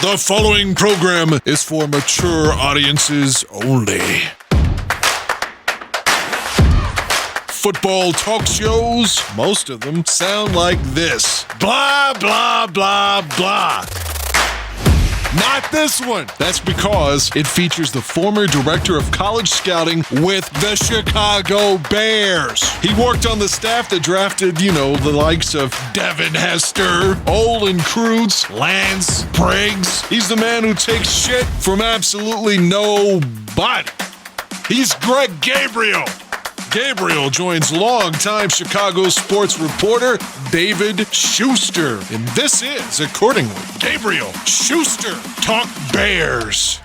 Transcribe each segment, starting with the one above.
The following program is for mature audiences only. Football talk shows, most of them sound like this. Blah, blah, blah, blah. Not this one. That's because it features the former director of college scouting with the Chicago Bears. He worked on the staff that drafted, the likes of Devin Hester, Olin Kreutz, Lance Briggs. He's the man who takes shit from absolutely nobody. He's Greg Gabriel. Gabriel joins longtime Chicago sports reporter David Schuster. And this is, accordingly, Gabriel Schuster Talk Bears.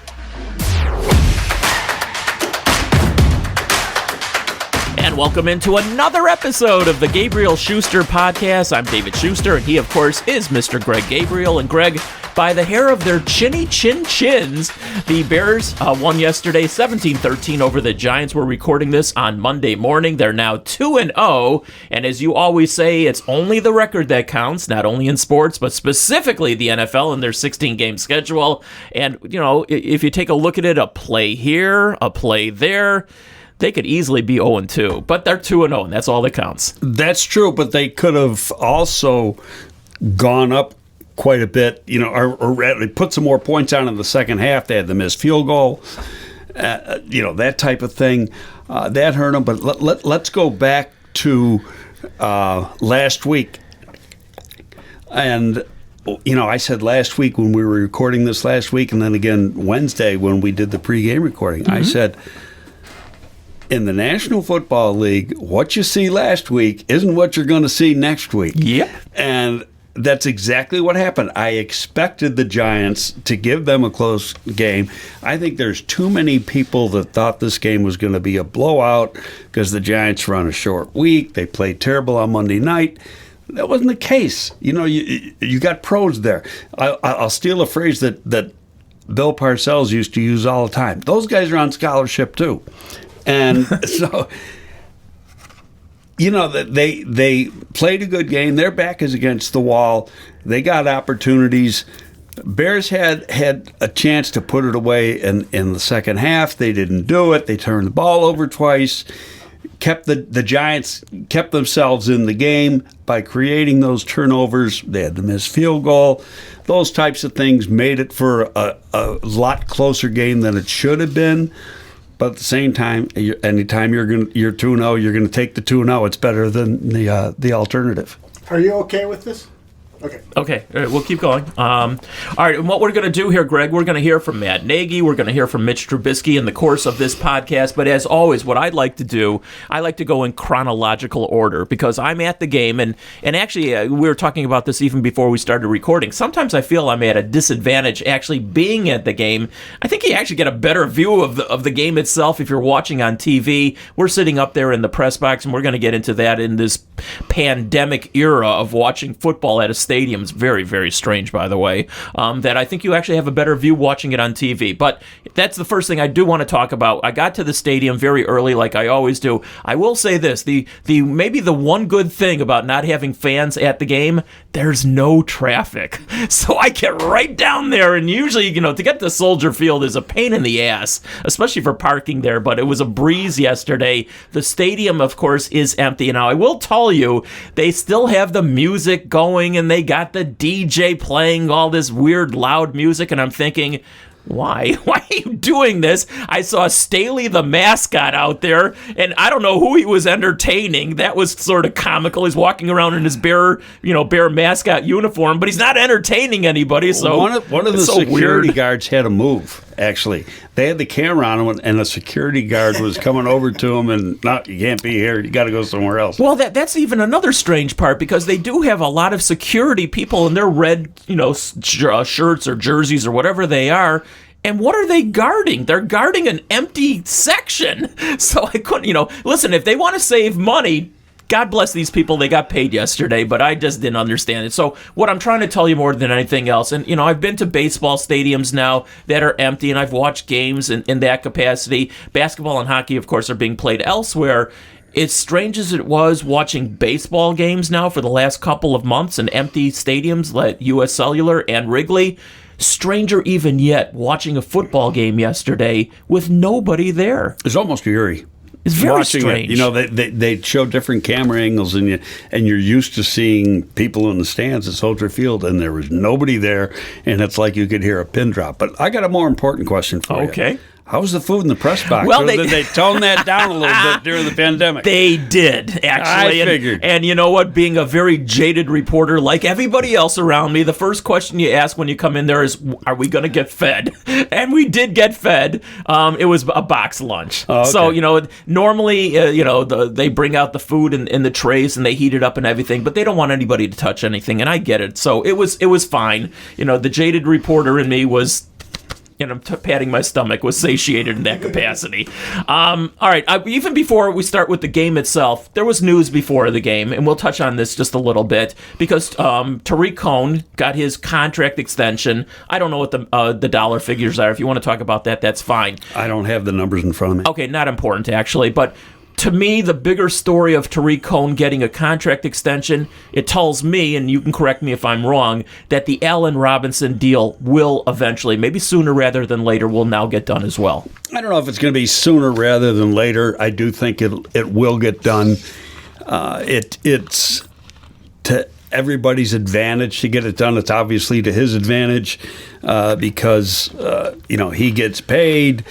And welcome into another episode of the Gabriel Schuster Podcast. I'm David Schuster, and he, of course, is Mr. Greg Gabriel. And Greg, by the hair of their chinny chins, the Bears won yesterday 17-13 over the Giants. We're recording this on Monday morning. They're now 2-0, and as you always say, it's only the record that counts, not only in sports, but specifically the NFL and their 16-game schedule. And, if you take a look at it, a play here, a play there, they could easily be 0-2, but they're 2-0, and that's all that counts. That's true, but they could have also gone up quite a bit, or put some more points on in the second half. They had the missed field goal, that type of thing. That hurt them. But let's go back to last week. And, I said last week when we were recording this last week, and then again Wednesday when we did the pregame recording, I said, in the National Football League, what you see last week isn't what you're going to see next week. Yep. And that's exactly what happened. I expected the Giants to give them a close game. I think there's too many people that thought this game was going to be a blowout because the Giants run a short week. They played terrible on Monday night. That wasn't the case. You got pros there. I'll steal a phrase that Bill Parcells used to use all the time. Those guys are on scholarship too. And so, they played a good game. Their back is against the wall. They got opportunities. Bears had a chance to put it away in the second half. They didn't do it. They turned the ball over twice. The Giants kept themselves in the game by creating those turnovers. They had the missed field goal. Those types of things made it for a lot closer game than it should have been. But at the same time, anytime you're 2-0, you're going to take the 2-0. It's better than the alternative. Are you okay with this? Okay. All right, we'll keep going. All right, and what we're going to do here, Greg, we're going to hear from Matt Nagy. We're going to hear from Mitch Trubisky in the course of this podcast. But as always, what I'd like to do, I like to go in chronological order because I'm at the game. And actually, we were talking about this even before we started recording. Sometimes I feel I'm at a disadvantage actually being at the game. I think you actually get a better view of the game itself if you're watching on TV. We're sitting up there in the press box, and we're going to get into that in this pandemic era of watching football at a stadium. It's very, very strange, by the way, that I think you actually have a better view watching it on TV. But that's the first thing I do want to talk about. I got to the stadium very early, like I always do. I will say this, the maybe the one good thing about not having fans at the game, there's no traffic. So I get right down there, and usually, to get to Soldier Field is a pain in the ass, especially for parking there, but it was a breeze yesterday. The stadium, of course, is empty. Now, I will tell you, they still have the music going, and they got the DJ playing all this weird loud music, and I'm thinking, why? Why are you doing this? I saw Staley the mascot out there, and I don't know who he was entertaining. That was sort of comical. He's walking around in his bear mascot uniform, but he's not entertaining anybody. So one of the security guards had a move. Actually, they had the camera on him, and a security guard was coming over to him, and no, you can't be here. You got to go somewhere else. Well, that's even another strange part because they do have a lot of security people in their red, shirts or jerseys or whatever they are. And what are they guarding? They're guarding an empty section. So I couldn't, listen, if they want to save money, God bless these people. They got paid yesterday, but I just didn't understand it. So what I'm trying to tell you more than anything else, and, I've been to baseball stadiums now that are empty, and I've watched games in that capacity. Basketball and hockey, of course, are being played elsewhere. As strange as it was watching baseball games now for the last couple of months in empty stadiums like U.S. Cellular and Wrigley, stranger even yet, watching a football game yesterday with nobody there. It's almost eerie. It's very Watching strange. It, they show different camera angles, and you're used to seeing people in the stands at Soldier Field, and there was nobody there, and it's like you could hear a pin drop. But I got a more important question for you. Okay. How was the food in the press box? Well, did they tone that down a little bit during the pandemic? They did, actually. I figured. And you know what? Being a very jaded reporter, like everybody else around me, the first question you ask when you come in there is, are we going to get fed? And we did get fed. It was a box lunch. Oh, okay. So, normally, they bring out the food in the trays and they heat it up and everything, but they don't want anybody to touch anything, and I get it. So it was fine. The jaded reporter in me was... patting my stomach, was satiated in that capacity. All right, even before we start with the game itself, there was news before the game, and we'll touch on this just a little bit, because Tariq Cohen got his contract extension. I don't know what the dollar figures are. If you want to talk about that, that's fine. I don't have the numbers in front of me. Okay, not important, actually, but... To me, the bigger story of Tariq Cohen getting a contract extension, it tells me, and you can correct me if I'm wrong, that the Allen Robinson deal will eventually, maybe sooner rather than later, will now get done as well. I don't know if it's going to be sooner rather than later. I do think it will get done. It's to everybody's advantage to get it done. It's obviously to his advantage because he gets paid.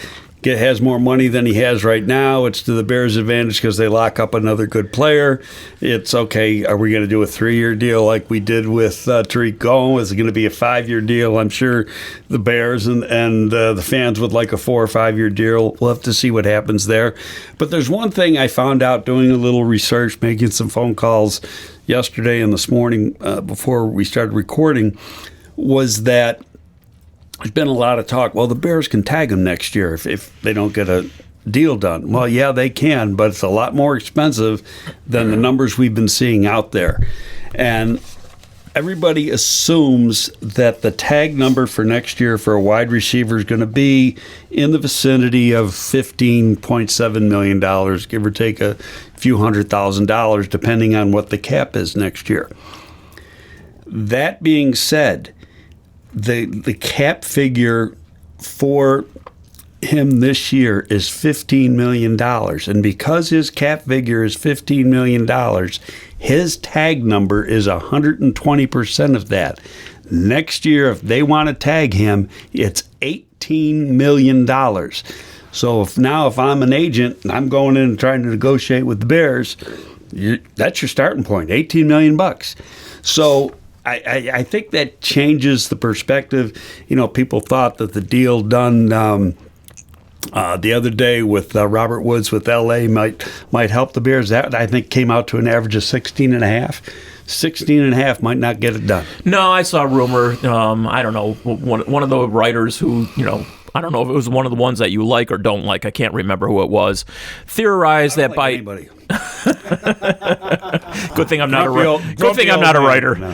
Has more money than he has right now. It's to the Bears' advantage because they lock up another good player. It's okay. Are we going to do a 3-year deal like we did with Tariq Cohen? Is it going to be a 5-year deal? I'm sure the Bears and the fans would like a 4 or 5-year deal. We'll have to see what happens there. But there's one thing I found out doing a little research, making some phone calls yesterday and this morning before we started recording, was that there's been a lot of talk. Well, the Bears can tag him next year if they don't get a deal done. Well, yeah, they can, but it's a lot more expensive than the numbers we've been seeing out there. And everybody assumes that the tag number for next year for a wide receiver is going to be in the vicinity of $15.7 million, give or take a few $100,000, depending on what the cap is next year. That being said, the cap figure for him this year is $15 million. And because his cap figure is $15 million, his tag number is 120% of that. Next year, if they want to tag him, it's $18 million. So if I'm an agent and I'm going in and trying to negotiate with the Bears, that's your starting point, $18 million. So I think that changes the perspective. People thought that the deal done the other day with Robert Woods with L.A. might help the Bears. That, I think, came out to an average of 16.5. 16.5 might not get it done. No, I saw a rumor. I don't know, one of the writers who, I don't know if it was one of the ones that you like or don't like. I can't remember who it was. Theorized that by anybody. Good thing I'm not a writer. No.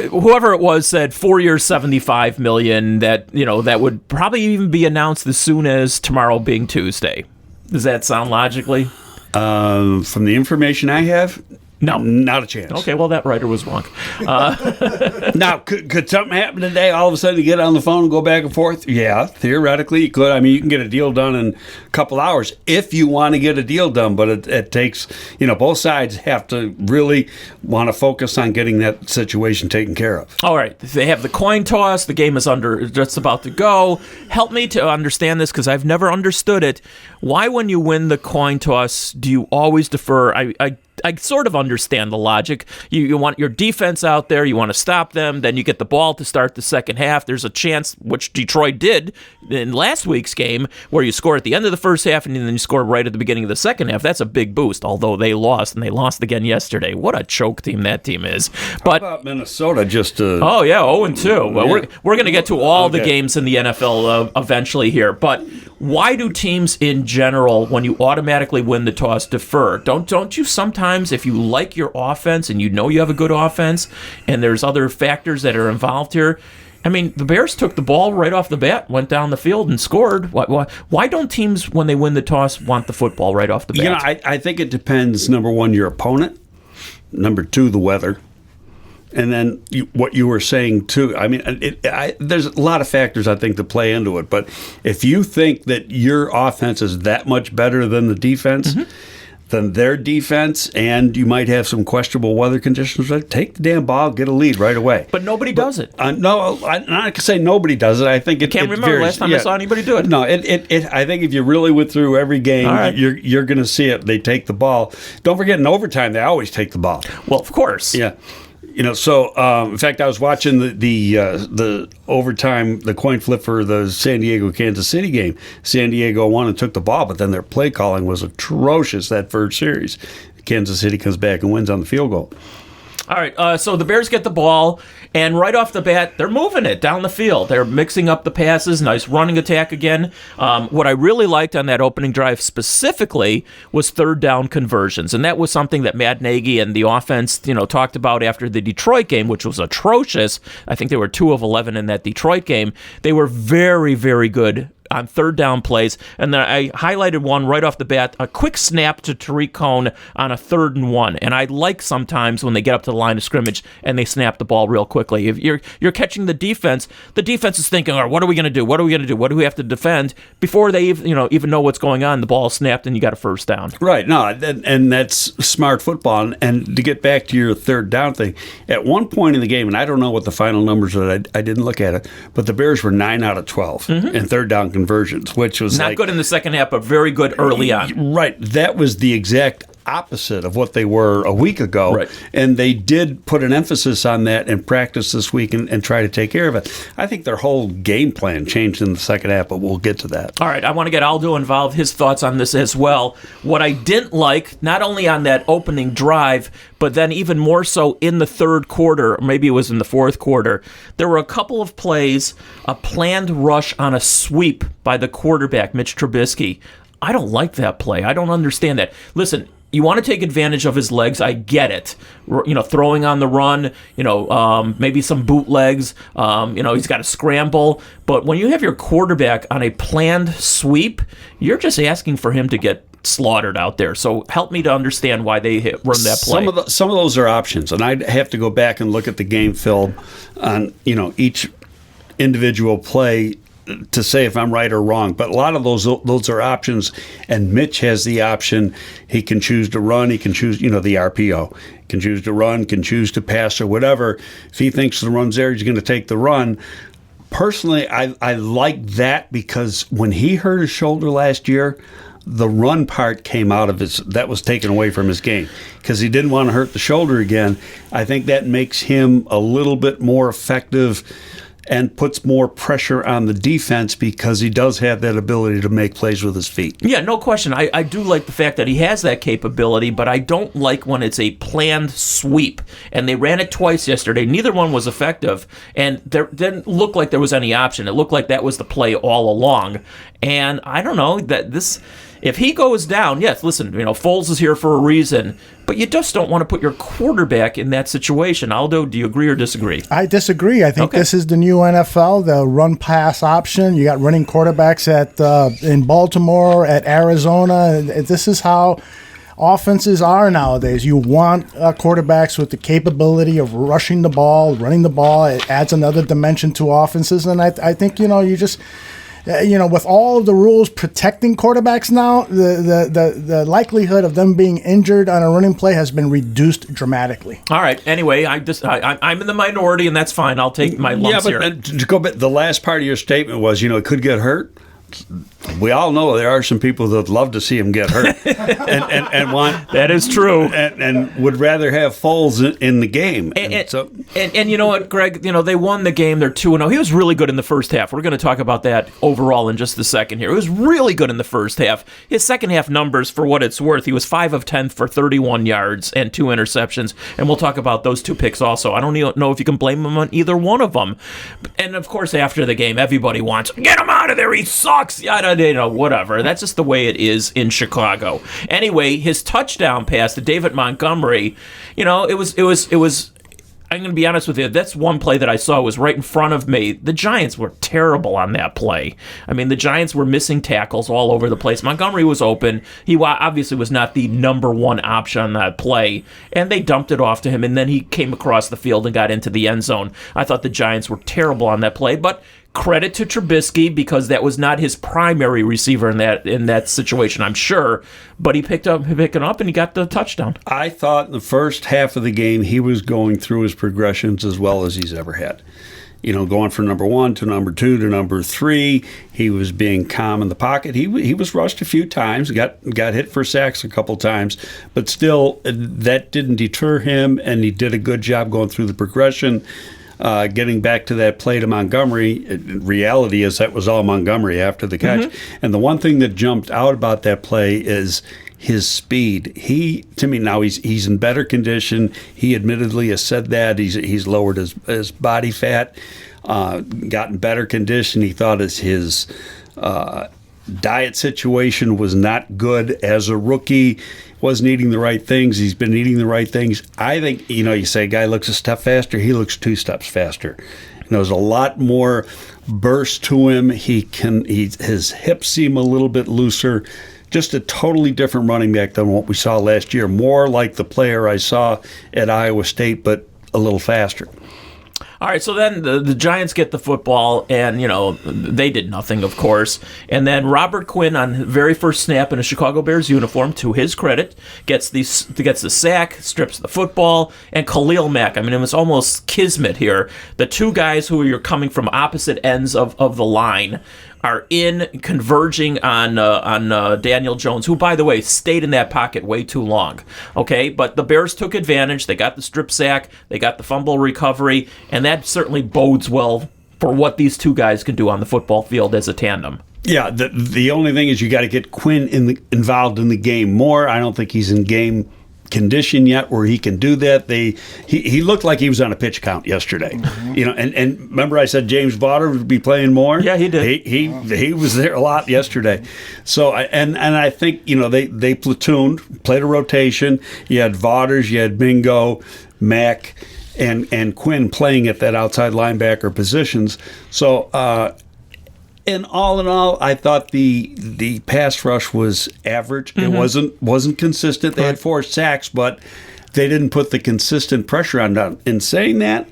Whoever it was said 4 years, $75 million. That that would probably even be announced as soon as tomorrow being Tuesday. Does that sound logically? From the information I have, no, not a chance. Okay, well that writer was wrong. Now, could something happen today? All of a sudden, you get on the phone and go back and forth? Yeah, theoretically, you could. I mean, you can get a deal done in a couple hours if you want to get a deal done. But it takes, both sides have to really want to focus on getting that situation taken care of. All right, they have the coin toss. The game is just about to go. Help me to understand this because I've never understood it. Why, when you win the coin toss, do you always defer? I sort of understand the logic. You want your defense out there. You want to stop them. Then you get the ball to start the second half. There's a chance, which Detroit did in last week's game, where you score at the end of the first half and then you score right at the beginning of the second half. That's a big boost, although they lost, and they lost again yesterday. What a choke team that team is. But how about Minnesota just oh, yeah, 0-2. Well, yeah. We're going to get to all the games in the NFL eventually here. But why do teams in general, when you automatically win the toss, defer? Don't you sometimes, if you like your offense and you have a good offense and there's other factors that are involved here? I mean, the Bears took the ball right off the bat, went down the field and scored. Why don't teams, when they win the toss, want the football right off the bat? I think it depends, number one, your opponent. Number two, the weather. And then what you were saying, too, I mean, there's a lot of factors, I think, to play into it. But if you think that your offense is that much better than the defense, than their defense, and you might have some questionable weather conditions, take the damn ball, get a lead right away. But nobody does it. No, I'm not going to say nobody does it. I think it can't remember last time I saw anybody do it. No, I think if you really went through every game, you're going to see it. They take the ball. Don't forget, in overtime, they always take the ball. Well, of course. Yeah. So in fact, I was watching the overtime, the coin flip for the San Diego-Kansas City game. San Diego won and took the ball, but then their play calling was atrocious that first series. Kansas City comes back and wins on the field goal. All right, so the Bears get the ball, and right off the bat, they're moving it down the field. They're mixing up the passes, nice running attack again. What I really liked on that opening drive specifically was third down conversions, and that was something that Matt Nagy and the offense, talked about after the Detroit game, which was atrocious. I think they were 2 of 11 in that Detroit game. They were very, very good on third down plays, and then I highlighted one right off the bat, a quick snap to Tariq Cohn on a 3rd and 1, and I like sometimes when they get up to the line of scrimmage and they snap the ball real quickly. If you're catching the defense is thinking, all right, what are we going to do? What are we going to do? What do we have to defend? Before they even know what's going on, the ball snapped and you got a first down. Right, no, and that's smart football. And to get back to your third down thing, at one point in the game, and I don't know what the final numbers are, I didn't look at it, but the Bears were 9 out of 12 in third down conversions, which was not good in the second half, but very good early on. Right. That was the exact opposite of what they were a week ago. Right. And they did put an emphasis on that in practice this week and try to take care of it. I think their whole game plan changed in the second half, but we'll get to that. All right. I want to get Aldo involved, his thoughts on this as well. What I didn't like, not only on that opening drive, but then even more so in the third quarter, or maybe it was in the fourth quarter, there were a couple of plays, a planned rush on a sweep by the quarterback, Mitch Trubisky. I don't like that play. I don't understand that. Listen, you want to take advantage of his legs. I get it. Throwing on the run, maybe some bootlegs, he's got to scramble. But when you have your quarterback on a planned sweep, you're just asking for him to get slaughtered out there. So help me to understand why they run that play. Some of those are options, and I'd have to go back and look at the game film on each individual play to say if I'm right or wrong, but a lot of those are options, and Mitch has the option. He can choose to run, he can choose, the RPO. He can choose to run, can choose to pass or whatever. If he thinks the run's there, he's going to take the run. Personally, I like that because when he hurt his shoulder last year, the run part came out of that was taken away from his game because he didn't want to hurt the shoulder again. I think that makes him a little bit more effective and puts more pressure on the defense because he does have that ability to make plays with his feet. Yeah, no question. I do like the fact that he has that capability, but I don't like when it's a planned sweep. And they ran it twice yesterday. Neither one was effective, and there didn't look like there was any option. It looked like that was the play all along. And I don't know that this... If he goes down, yes, listen, Foles is here for a reason, but you just don't want to put your quarterback in that situation. Aldo, do you agree or disagree? I disagree. I think this is the new NFL, the run-pass option. You got running quarterbacks in Baltimore, at Arizona. This is how offenses are nowadays. You want quarterbacks with the capability of rushing the ball, running the ball. It adds another dimension to offenses, and I think, you just... with all of the rules protecting quarterbacks now, the likelihood of them being injured on a running play has been reduced dramatically. All right. Anyway, I'm in the minority, and that's fine. I'll take my lumps here. To go back, the last part of your statement was, it could get hurt. We all know there are some people that love to see him get hurt and want that is true and would rather have Foles in the game. And you know what, Greg? They won the game. They're 2-0. He was really good in the first half. We're going to talk about that overall in just a second here. He was really good in the first half. His second half numbers, for what it's worth, he was 5 of 10 for 31 yards and 2 interceptions. And we'll talk about those 2 picks also. I don't know if you can blame him on either one of them. And of course, after the game, everybody wants get him out of there. He sucks. Whatever. That's just the way it is in Chicago. Anyway, his touchdown pass to David Montgomery, it was I'm going to be honest with you. That's one play that I saw was right in front of me. The Giants were terrible on that play. I mean, the Giants were missing tackles all over the place. Montgomery was open. He obviously was not the number one option on that play, and they dumped it off to him, and then he came across the field and got into the end zone. I thought the Giants were terrible on that play, but credit to Trubisky because that was not his primary receiver in that situation, I'm sure. But he picked it up and he got the touchdown. I thought in the first half of the game he was going through his progressions as well as he's ever had. Going from number 1 to number 2 to number 3. He was being calm in the pocket. He was rushed a few times, got hit for sacks a couple times, but still that didn't deter him, and he did a good job going through the progression. Getting back to that play to Montgomery, reality is that was all Montgomery after the catch. Mm-hmm. And the one thing that jumped out about that play is his speed. To me now, he's in better condition. He admittedly has said that he's lowered his body fat, gotten better condition. He thought his diet situation was not good as a rookie. Wasn't eating the right things. He's been eating the right things. I think, you say a guy looks a step faster. He looks 2 steps faster. There's a lot more burst to him. His hips seem a little bit looser. Just a totally different running back than what we saw last year. More like the player I saw at Iowa State, but a little faster. All right, so then the Giants get the football, and, they did nothing, of course. And then Robert Quinn, on the very first snap in a Chicago Bears uniform, to his credit, gets the sack, strips the football, and Khalil Mack. I mean, it was almost kismet here. The two guys who are coming from opposite ends of the line are converging on Daniel Jones, who, by the way, stayed in that pocket way too long. Okay, but the Bears took advantage. They got the strip sack, they got the fumble recovery, and that certainly bodes well for what these two guys can do on the football field as a tandem. Yeah, the only thing is you got to get Quinn involved in the game more. I don't think he's in game condition yet where he can do that. He looked like he was on a pitch count yesterday. Mm-hmm. And remember I said James Vaughter would be playing more? Yeah, he did. He was there a lot yesterday. So I think they platooned, played a rotation. You had Vaughters, you had Bingo, Mack, and Quinn playing at that outside linebacker positions. So in all, I thought the pass rush was average. Mm-hmm. It wasn't consistent. They had 4 sacks, but they didn't put the consistent pressure on them. In saying that,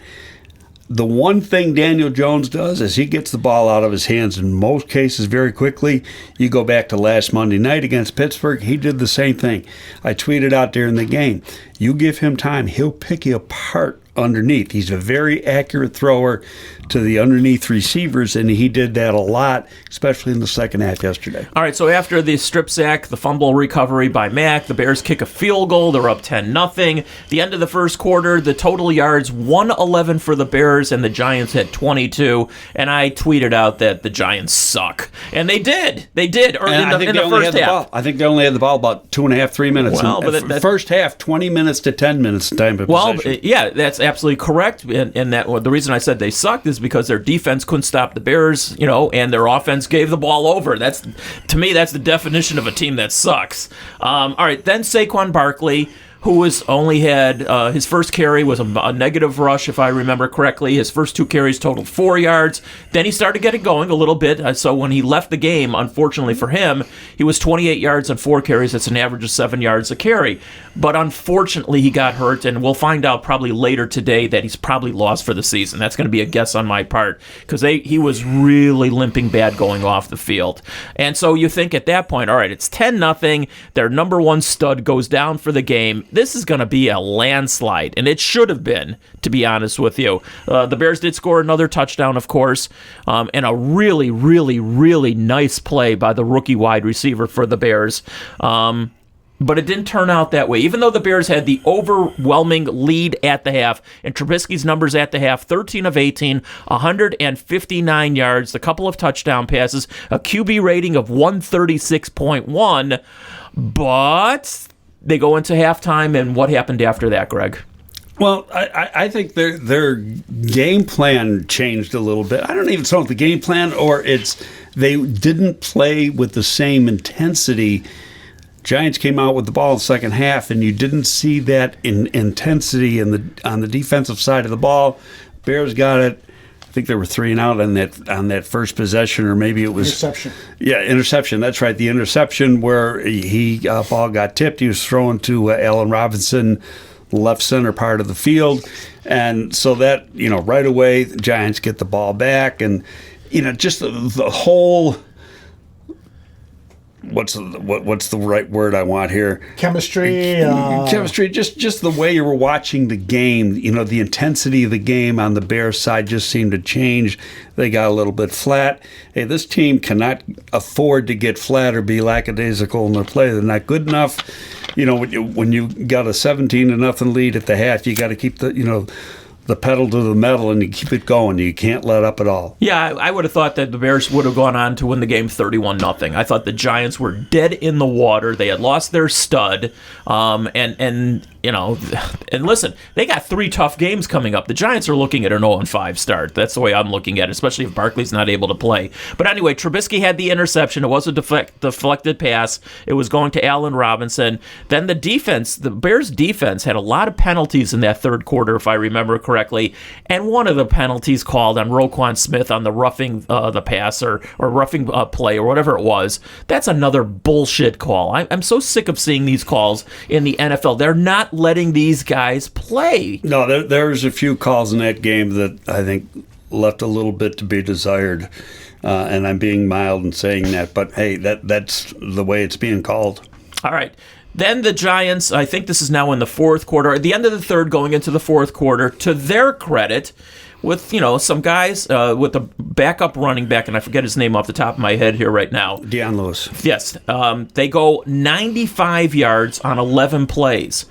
the one thing Daniel Jones does is he gets the ball out of his hands in most cases very quickly. You go back to last Monday night against Pittsburgh, he did the same thing. I tweeted out during the game, you give him time, he'll pick you apart underneath. He's a very accurate thrower to the underneath receivers, and he did that a lot, especially in the second half yesterday. All right, so after the strip sack, the fumble recovery by Mack, the Bears kick a field goal. They're up 10-0. The end of the first quarter, the total yards, 111 for the Bears, and the Giants had 22. And I tweeted out that the Giants suck. And they did. They did in the first half. I think they only had the ball about 2.5, 3 minutes. Well, but first half, 20 minutes to 10 minutes time of possession. Well, yeah, that's absolutely correct. And the reason I said they sucked is because their defense couldn't stop the Bears, and their offense gave the ball over. To me, that's the definition of a team that sucks. All right, then Saquon Barkley, who only had his first carry was a negative rush, if I remember correctly. His first 2 carries totaled 4 yards. Then he started getting going a little bit. So when he left the game, unfortunately for him, he was 28 yards on 4 carries. That's an average of 7 yards a carry. But unfortunately, he got hurt, and we'll find out probably later today that he's probably lost for the season. That's going to be a guess on my part because he was really limping bad going off the field. And so you think at that point, all right, it's 10-0. Their number 1 stud goes down for the game. This is going to be a landslide, and it should have been, to be honest with you. The Bears did score another touchdown, of course, and a really, really, really nice play by the rookie wide receiver for the Bears. But it didn't turn out that way. Even though the Bears had the overwhelming lead at the half, and Trubisky's numbers at the half, 13 of 18, 159 yards, a couple of touchdown passes, a QB rating of 136.1, but they go into halftime, and what happened after that, Greg? Well, I think their game plan changed a little bit. I don't even know if the game plan or they didn't play with the same intensity Giants came out with the ball in the second half, and you didn't see that intensity on the defensive side of the ball. Bears got it. I think there were 3 and out on that first possession, or maybe it was Interception. Yeah, interception. That's right, the interception where ball got tipped. He was thrown to Allen Robinson, left center part of the field, and so that right away the Giants get the ball back, and just the whole. What's the right word I want here? Chemistry. Chemistry. Just the way you were watching the game. The intensity of the game on the Bears side just seemed to change. They got a little bit flat. Hey, this team cannot afford to get flat or be lackadaisical in their play. They're not good enough. When you got a 17-0 lead at the half, you got to keep the pedal to the metal, and you keep it going. You can't let up at all. Yeah, I would have thought that the Bears would have gone on to win the game 31-0. I thought the Giants were dead in the water. They had lost their stud, and listen, they got 3 tough games coming up. The Giants are looking at an 0-5 start. That's the way I'm looking at it, especially if Barkley's not able to play. But anyway, Trubisky had the interception. It was a deflected pass. It was going to Allen Robinson. Then the Bears defense had a lot of penalties in that third quarter, if I remember correctly. And one of the penalties called on Roquan Smith on the roughing the passer or roughing play or whatever it was. That's another bullshit call. I'm so sick of seeing these calls in the NFL. They're not letting these guys play. No, there's a few calls in that game that I think left a little bit to be desired, and I'm being mild in saying that, but hey, that's the way it's being called. All right. Then the Giants, I think this is now in the fourth quarter, at the end of the third going into the fourth quarter, to their credit, with some guys with a backup running back, and I forget his name off the top of my head here right now. Deion Lewis. Yes. They go 95 yards on 11 plays.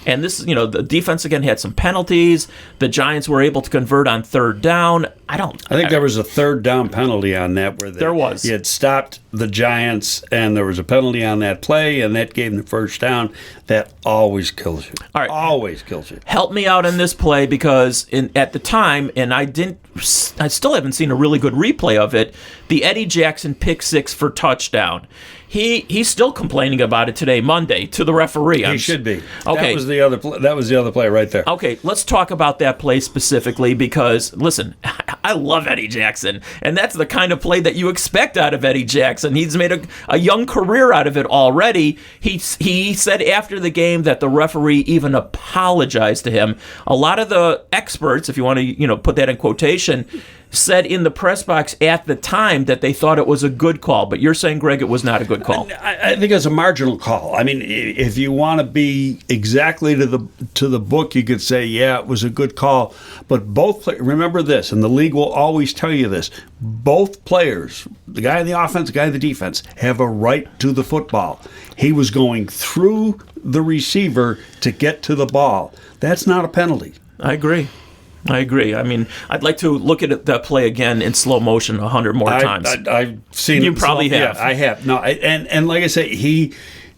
And this, the defense again had some penalties. The Giants were able to convert on third down. I think there was a third down penalty on that where there was. He had stopped the Giants, and there was a penalty on that play, and that gave them the first down. That always kills you. All right. Always kills you. Help me out in this play, because at the time, and I still haven't seen a really good replay of it, the Eddie Jackson pick 6 for touchdown. He's still complaining about it today, Monday, to the referee. He should be. Okay. That was the other play right there. Okay, let's talk about that play specifically, because, listen, I love Eddie Jackson, and that's the kind of play that you expect out of Eddie Jackson. He's made a young career out of it already. He said after the game that the referee even apologized to him. A lot of the experts, if you want to put that in quotation, said in the press box at the time that they thought it was a good call. But you're saying, Greg, it was not a good call. I think it's a marginal call. I mean, if you want to be exactly to the book, you could say, yeah, it was a good call. But remember this, and the league will always tell you this, both players, the guy in the offense, the guy in the defense, have a right to the football. He was going through the receiver to get to the ball. That's not a penalty. I agree. I mean, I'd like to look at that play again in slow motion 100 more times. I've seen it. You probably have. Yeah, I have. No, and like I say,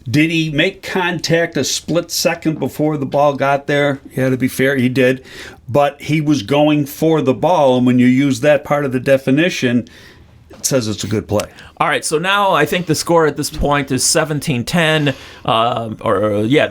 did he make contact a split second before the ball got there? Yeah, to be fair, he did. But he was going for the ball, and when you use that part of the definition, it says it's a good play. All right, so now I think the score at this point is 17-10.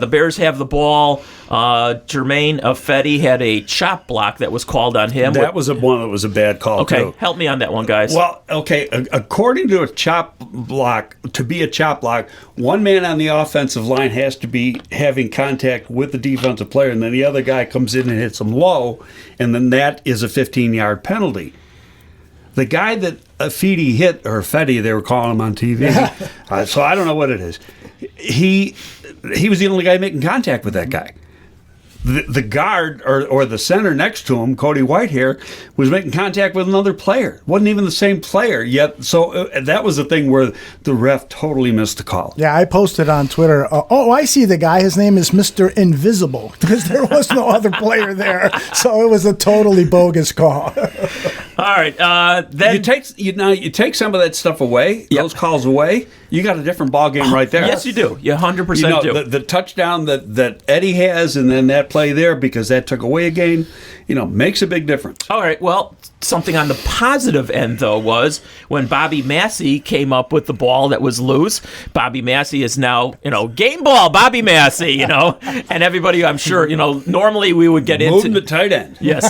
The Bears have the ball. Jermaine Ifedi had a chop block that was called on him. That was one that was a bad call, okay, too. Help me on that one, guys. Well, okay, according to a chop block, to be a chop block, one man on the offensive line has to be having contact with the defensive player, and then the other guy comes in and hits him low, and then that is a 15-yard penalty. The guy that Ifedi hit, or Fetty, they were calling him on TV, so I don't know what it is. He was the only guy making contact with that guy. The guard or the center next to him, Cody Whitehair, was making contact with another player. Wasn't even the same player yet. So that was the thing where the ref totally missed the call. Yeah, I posted on Twitter, I see the guy. His name is Mr. Invisible, because there was no other player there. So it was a totally bogus call. All right. Then you take some of that stuff away, those calls away. you got a different ball game right there. Yes, you do. You 100% You know, do. the touchdown that Eddie has, and then that play there, because that took away a game, makes a big difference. All right, well, something on the positive end, though, was when Bobby Massey came up with the ball that was loose. Bobby Massey is now, game ball, Bobby Massey, and everybody, I'm sure, normally we would get Moving into... the tight end. Yes.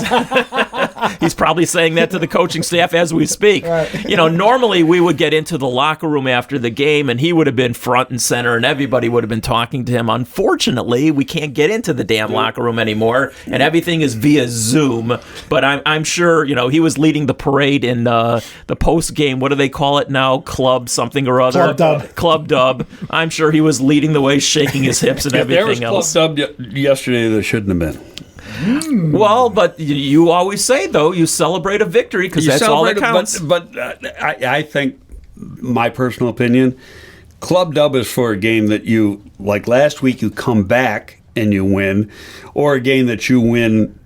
He's probably saying that to the coaching staff as we speak. Right. Normally we would get into the locker room after the game, and he would have been front and center, and everybody would have been talking to him. Unfortunately, we can't get into the damn locker room anymore, and everything is via Zoom. But I'm sure, he was leading the parade in the post game. What do they call it now? Club something or other. Club dub. Club dub. I'm sure he was leading the way, shaking his hips and everything there was else. Club Dub yesterday that shouldn't have been. Well, but you always say, though, you celebrate a victory because that's all that counts. But I think, my personal opinion, Club Dub is for a game that you, like last week, you come back and you win, or a game that you win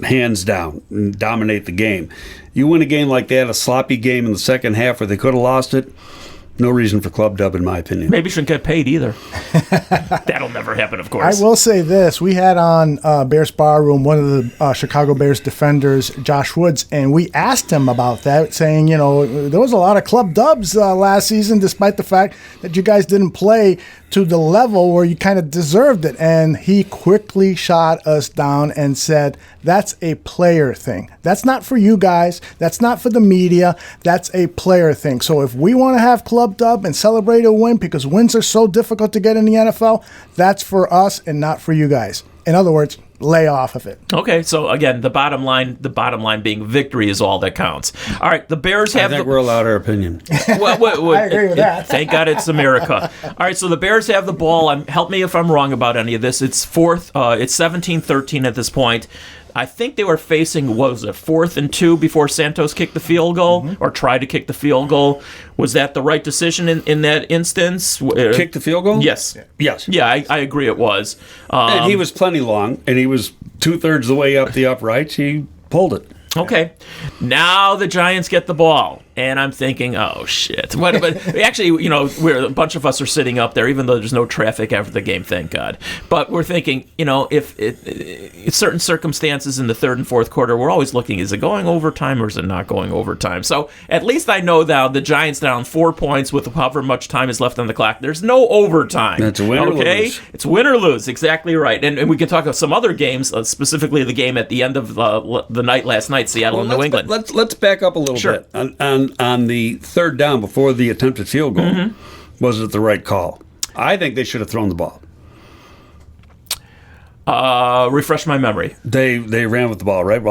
hands down and dominate the game. You win a game like that, a sloppy game in the second half where they could have lost it, no reason for Club Dub, in my opinion. Maybe shouldn't get paid either. That'll never happen, of course. I will say this. We had on Bears Barroom one of the Chicago Bears defenders, Josh Woods, and we asked him about that, saying, there was a lot of club dubs last season, despite the fact that you guys didn't play to the level where you kind of deserved it. And he quickly shot us down and said, that's a player thing. That's not for you guys. That's not for the media. That's a player thing. So if we want to have club dub and celebrate a win because wins are so difficult to get in the NFL, that's for us and not for you guys. In other words, lay off of it. Okay, so again, the bottom line being victory is all that counts. All right, the Bears have. I think we're allowed our opinion. I agree with that. Thank God it's America. All right, so the Bears have the ball. Help me if I'm wrong about any of this. It's fourth. It's 17-13 at this point. I think they were facing, what was it, 4th and 2 before Santos kicked the field goal or tried to kick the field goal. Was that the right decision in that instance? Kick the field goal? Yes. Yes. Yeah, I agree it was. And he was plenty long, and he was 2/3 the way up the uprights. He pulled it. Okay, now the Giants get the ball, and I'm thinking, oh shit! But actually, a bunch of us are sitting up there, even though there's no traffic after the game, thank God. But we're thinking, if certain circumstances in the third and fourth quarter, we're always looking: is it going overtime or is it not going overtime? So at least I know now the Giants down 4 points with however much time is left on the clock. There's no overtime. That's win or lose. It's win or lose, exactly right. And we can talk about some other games, specifically the game at the end of the night last night. Seattle and New England. Let's back up a little Sure. bit. On the third down before the attempted field goal, was it the right call? I think they should have thrown the ball. Refresh my memory. They ran with the ball, right,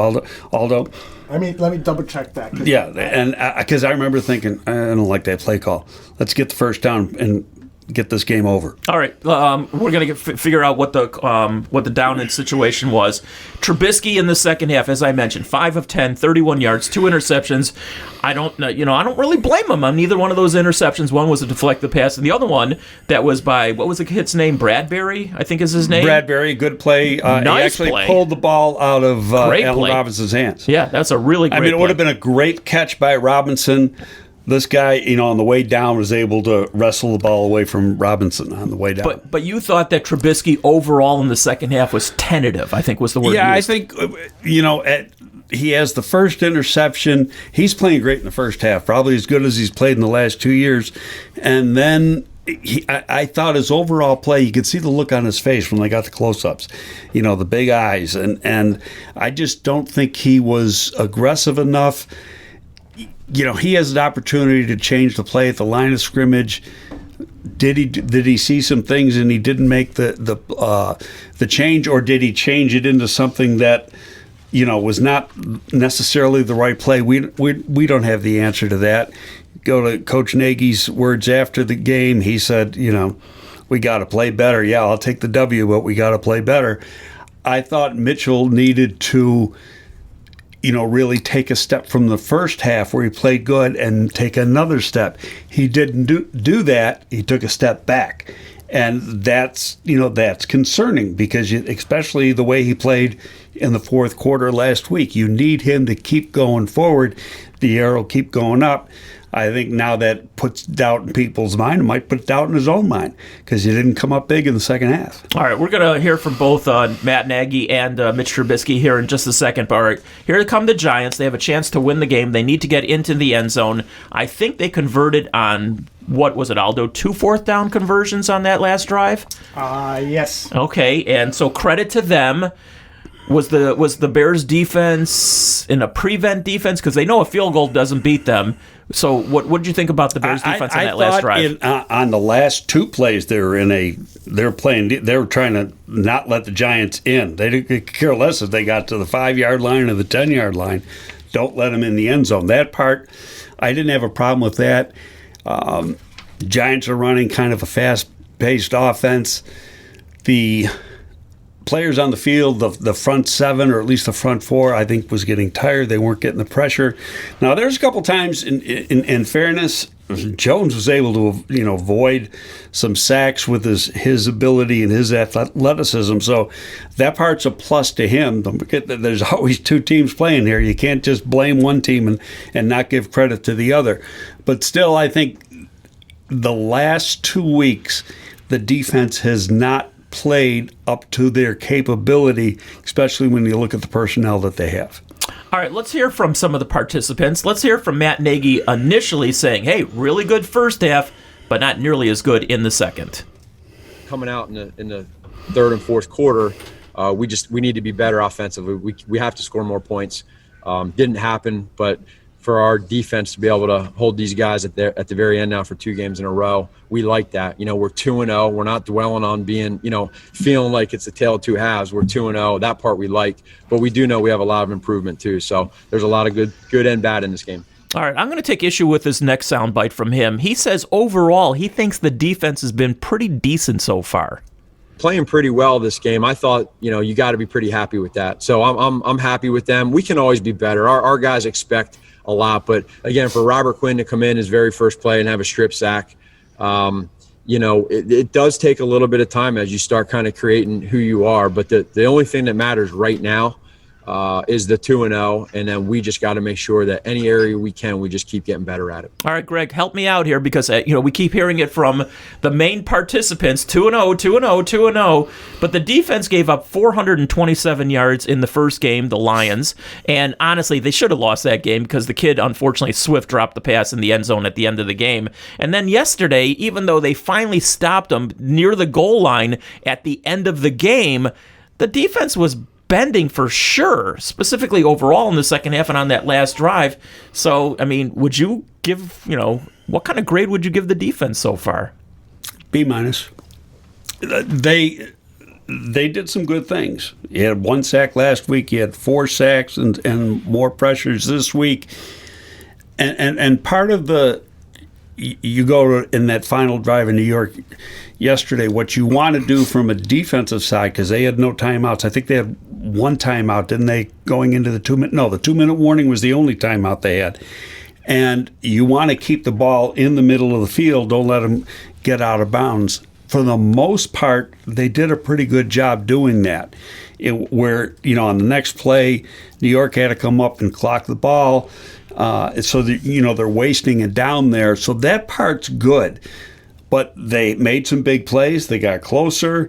Aldo? Let me double check that. Yeah, and because I remember thinking, I don't like that play call. Let's get the first down and get this game over. All right, we're gonna figure out what the down in situation was. Trubisky in the second half, as I mentioned, 5 of 10, 31 yards, 2 interceptions. I don't really blame him on neither one of those interceptions. One was a deflected pass, and the other one that was by, what was the kid's name? Bradbury, I think is his name. Bradbury, good play. Nice he actually play. pulled the ball out of Allen Robinson's hands. Yeah, that's a really great I mean, it would have play. been a great catch by Robinson. This guy, on the way down was able to wrestle the ball away from Robinson on the way down. But you thought that Trubisky overall in the second half was tentative, I think was the word yeah, used. I think, he has the first interception. He's playing great in the first half, probably as good as he's played in the last 2 years. And then I thought his overall play, you could see the look on his face when they got the close-ups, the big eyes. And I just don't think he was aggressive enough. He has an opportunity to change the play at the line of scrimmage. Did he see some things and he didn't make the change, or did he change it into something that was not necessarily the right play? We don't have the answer to that. Go to Coach Nagy's words after the game. He said, we got to play better. Yeah, I'll take the W, but we got to play better. I thought Mitchell needed to really take a step from the first half where he played good and take another step. He didn't do that. He took a step back. And that's concerning because especially the way he played in the fourth quarter last week. You need him to keep going forward. The arrow keep going up. I think now that puts doubt in people's mind. It might put doubt in his own mind because he didn't come up big in the second half. All right, we're going to hear from both Matt Nagy and Mitch Trubisky here in just a second. But all right, here come the Giants. They have a chance to win the game. They need to get into the end zone. I think they converted on, what was it, Aldo? 2 fourth-down conversions on that last drive? Yes. Okay, and so credit to them. Was the Bears defense in a prevent defense? Because they know a field goal doesn't beat them. So what did you think about the Bears defense on that last drive? On the last 2 plays, they were trying to not let the Giants in. They didn't care less if they got to the 5-yard line or the 10-yard line. Don't let them in the end zone. That part, I didn't have a problem with that. Giants are running kind of a fast-paced offense. The players on the field, the front 7 or at least the front 4, I think was getting tired. They weren't getting the pressure. Now, there's a couple times, in fairness, Jones was able to avoid some sacks with his ability and his athleticism. So that part's a plus to him. Don't forget that there's always 2 teams playing here. You can't just blame one team and not give credit to the other. But still, I think the last 2 weeks, the defense has not played up to their capability, especially when you look at the personnel that they have. All right, let's hear from some of the participants. Let's hear from Matt Nagy initially saying, hey, really good first half, but not nearly as good in the second. Coming out in the third and fourth quarter, we need to be better offensively. We have to score more points. Didn't happen, but for our defense to be able to hold these guys at the very end now for 2 games in a row, we like that. We're 2-0. We're not dwelling on being, feeling like it's a tale of 2 halves. We're 2-0. That part we like, but we do know we have a lot of improvement too. So there's a lot of good and bad in this game. All right, I'm going to take issue with this next soundbite from him. He says overall he thinks the defense has been pretty decent so far. Playing pretty well this game. I thought, you got to be pretty happy with that. So I'm happy with them. We can always be better. Our guys expect a lot, but again, for Robert Quinn to come in his very first play and have a strip sack, it does take a little bit of time as you start kind of creating who you are. But the only thing that matters right now is the 2-0, and then we just got to make sure that any area we can, we just keep getting better at it. All right, Greg, help me out here because we keep hearing it from the main participants, 2-0, 2-0, 2-0, but the defense gave up 427 yards in the first game, the Lions, and honestly, they should have lost that game because the kid, unfortunately, Swift dropped the pass in the end zone at the end of the game. And then yesterday, even though they finally stopped them near the goal line at the end of the game, the defense was bending for sure, specifically overall in the second half and on that last drive. So, I mean, would you give, what kind of grade would you give the defense so far? B-. They did some good things. You had 1 sack last week. You had 4 sacks and more pressures this week. And part of you go in that final drive in New York yesterday, what you want to do from a defensive side, because they had no timeouts. I think they had 1 timeout, didn't they, going into the 2-minute? No, the 2-minute warning was the only timeout they had. And you want to keep the ball in the middle of the field. Don't let them get out of bounds. For the most part, they did a pretty good job doing that. Where, on the next play, New York had to come up and clock the ball. So that, they're wasting it down there. So that part's good. But they made some big plays. They got closer.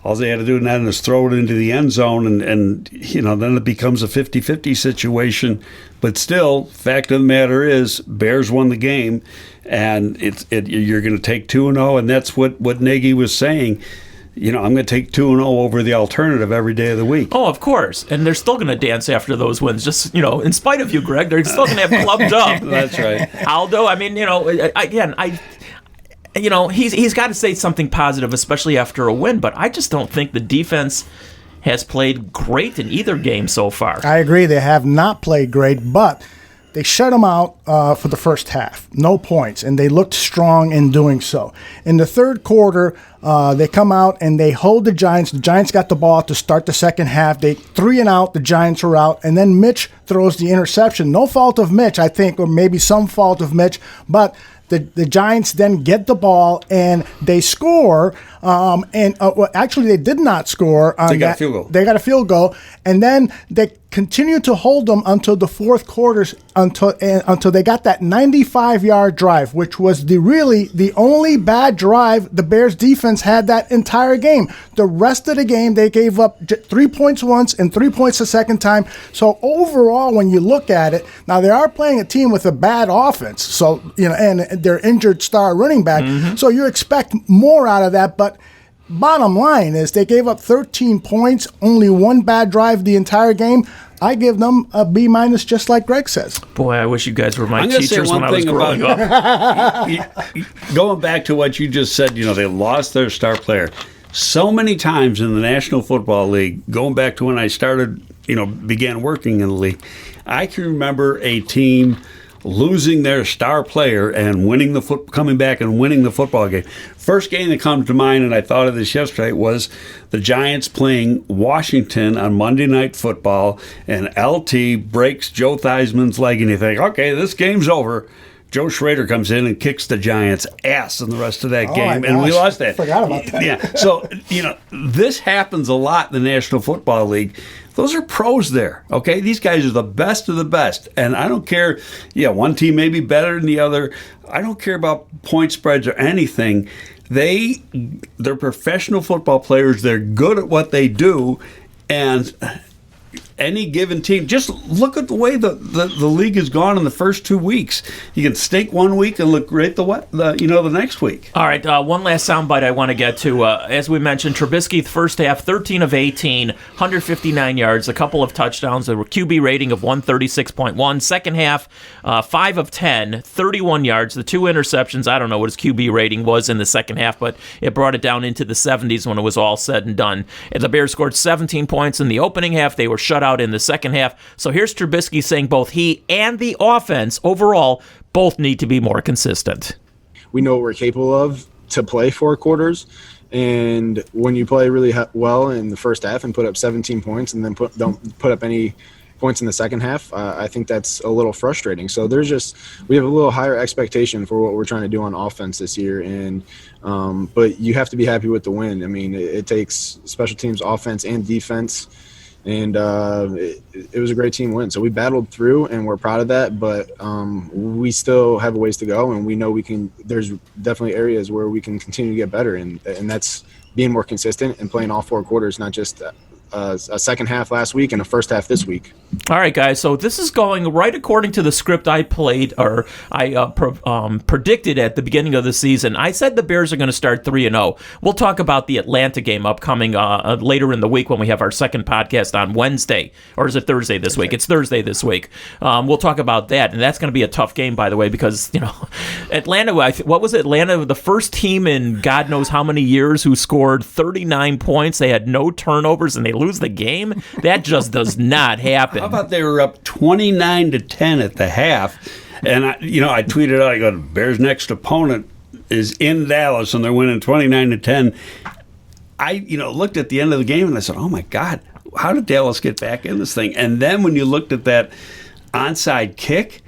All they had to do then is throw it into the end zone, and then it becomes a 50-50 situation. But still, fact of the matter is, Bears won the game, and you're going to take 2-0, and that's what Nagy was saying. I'm going to take 2-0 over the alternative every day of the week. Oh, of course. And they're still going to dance after those wins. Just, in spite of you, Greg, they're still going to have clubbed up. That's right. Aldo, I mean, he's got to say something positive, especially after a win, but I just don't think the defense has played great in either game so far. I agree. They have not played great, but they shut them out for the first half. No points, and they looked strong in doing so. In the third quarter, They come out and they hold the Giants. The Giants got the ball to start the second half. They 3-and-out. The Giants are out. And then Mitch throws the interception. No fault of Mitch, I think, or maybe some fault of Mitch. But the Giants then get the ball and they score. Actually, they did not score. They got a field goal. They got a field goal. And then they continued to hold them until the fourth quarter, until they got that 95-yard drive, which was the only bad drive the Bears defense had that entire game. The rest of the game, they gave up 3 points once and 3 points the second time. So overall, when you look at it, now they are playing a team with a bad offense. So, and their injured star running back. So you expect more out of that, but bottom line is they gave up 13 points, only one bad drive the entire game. I give them a B- just like Greg says. Boy, I wish you guys were my teachers when I was growing up. Going back to what you just said, they lost their star player. So many times in the National Football League, going back to when I started, began working in the league, I can remember a team losing their star player and coming back and winning the football game. First game that comes to mind, and I thought of this yesterday, was the Giants playing Washington on Monday Night Football, and LT breaks Joe Theismann's leg, and you think, okay, this game's over. Joe Schrader comes in and kicks the Giants' ass in the rest of that game, and we lost that. I forgot about that. Yeah, so, this happens a lot in the National Football League. Those are pros there, okay? These guys are the best of the best. And I don't care, one team may be better than the other. I don't care about point spreads or anything. They're professional football players. They're good at what they do. And any given team, just look at the way the league has gone in the first 2 weeks. You can stink one week and look great the next week. All right, one last soundbite I want to get to. As we mentioned, Trubisky, the first half, 13 of 18, 159 yards, a couple of touchdowns, a QB rating of 136.1. Second half, 5 of 10, 31 yards, the 2 interceptions. I don't know what his QB rating was in the second half, but it brought it down into the 70s when it was all said and done. And the Bears scored 17 points in the opening half. They were shut out in the second half. So here's Trubisky saying both he and the offense overall both need to be more consistent. We know what we're capable of to play 4 quarters. And when you play really well in the first half and put up 17 points and then don't put up any points in the second half, I think that's a little frustrating. So we have a little higher expectation for what we're trying to do on offense this year. And but you have to be happy with the win. I mean, it takes special teams, offense, and defense. And it was a great team win. So we battled through, and we're proud of that. But we still have a ways to go, and we know we can. There's definitely areas where we can continue to get better, and that's being more consistent and playing all 4 quarters, not just a second half last week and a first half this week. All right, guys. So this is going right according to the script I played, or I predicted at the beginning of the season. I said the Bears are going to start 3-0. We'll talk about the Atlanta game upcoming later in the week when we have our second podcast on Wednesday, or is it Thursday this week? It's Thursday this week. We'll talk about that, and that's going to be a tough game, by the way, because Atlanta. What was it? Atlanta, the first team in God knows how many years who scored 39 points. They had no turnovers, and they lose the game. That just does not happen. How about they were up 29-10 at the half, and I tweeted out, I go, Bears' next opponent is in Dallas, and they're winning 29-10. I looked at the end of the game and I said, oh my God, how did Dallas get back in this thing? And then when you looked at that onside kick,